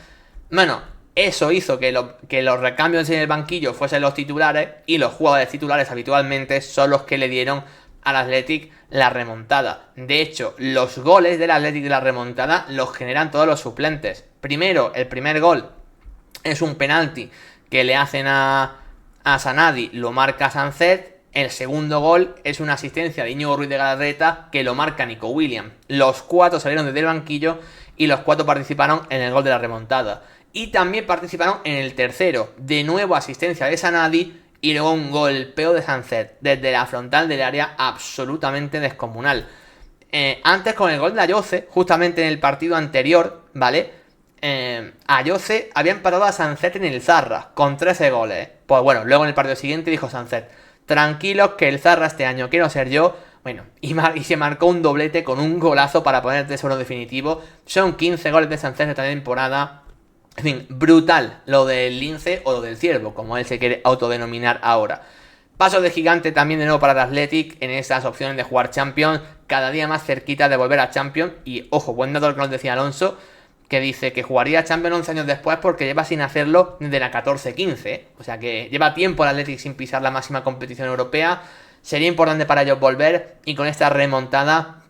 Bueno, eso hizo que los recambios en el banquillo fuesen los titulares, y los jugadores titulares habitualmente son los que le dieron al Athletic la remontada. De hecho, los goles del Athletic de la remontada los generan todos los suplentes. Primero, el primer gol es un penalti que le hacen a Sanadi, lo marca Sancet. El segundo gol es una asistencia de Íñigo Ruiz de Galarreta que lo marca Nico Williams. Los 4 salieron desde el banquillo y los 4 participaron en el gol de la remontada. Y también participaron en el tercero. De nuevo asistencia de Sanadi y luego un golpeo de Sancet desde la frontal del área absolutamente descomunal. Antes con el gol de Ayoce, justamente en el partido anterior, ¿vale? Ayose había empatado a Sancet en el Zarra con 13 goles. Pues bueno, luego en el partido siguiente dijo Sancet: tranquilos que el Zarra este año quiero ser yo. Bueno, y se marcó un doblete con un golazo para poner 3-1 definitivo. Son 15 goles de Sancet esta temporada. En fin, brutal lo del lince o lo del ciervo, como él se quiere autodenominar ahora. Paso de gigante también de nuevo para el Athletic en esas opciones de jugar Champions, cada día más cerquita de volver a Champions. Y ojo, buen dato que nos decía Alonso, que dice que jugaría Champions 11 años después porque lleva sin hacerlo desde la 14-15. O sea que lleva tiempo el Athletic sin pisar la máxima competición europea. Sería importante para ellos volver, y con esta remontada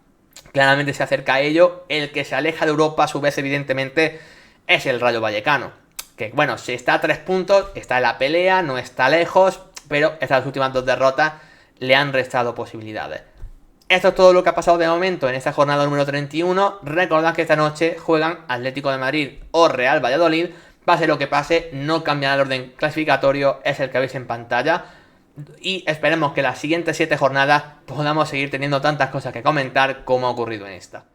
claramente se acerca a ello. El que se aleja de Europa a su vez evidentemente es el Rayo Vallecano, que bueno, si está a 3 puntos, está en la pelea, no está lejos, pero estas últimas 2 derrotas le han restado posibilidades. Esto es todo lo que ha pasado de momento en esta jornada número 31. Recordad que esta noche juegan Atlético de Madrid o Real Valladolid. Pase lo que pase, no cambiará el orden clasificatorio, es el que veis en pantalla. Y esperemos que las siguientes 7 jornadas podamos seguir teniendo tantas cosas que comentar como ha ocurrido en esta.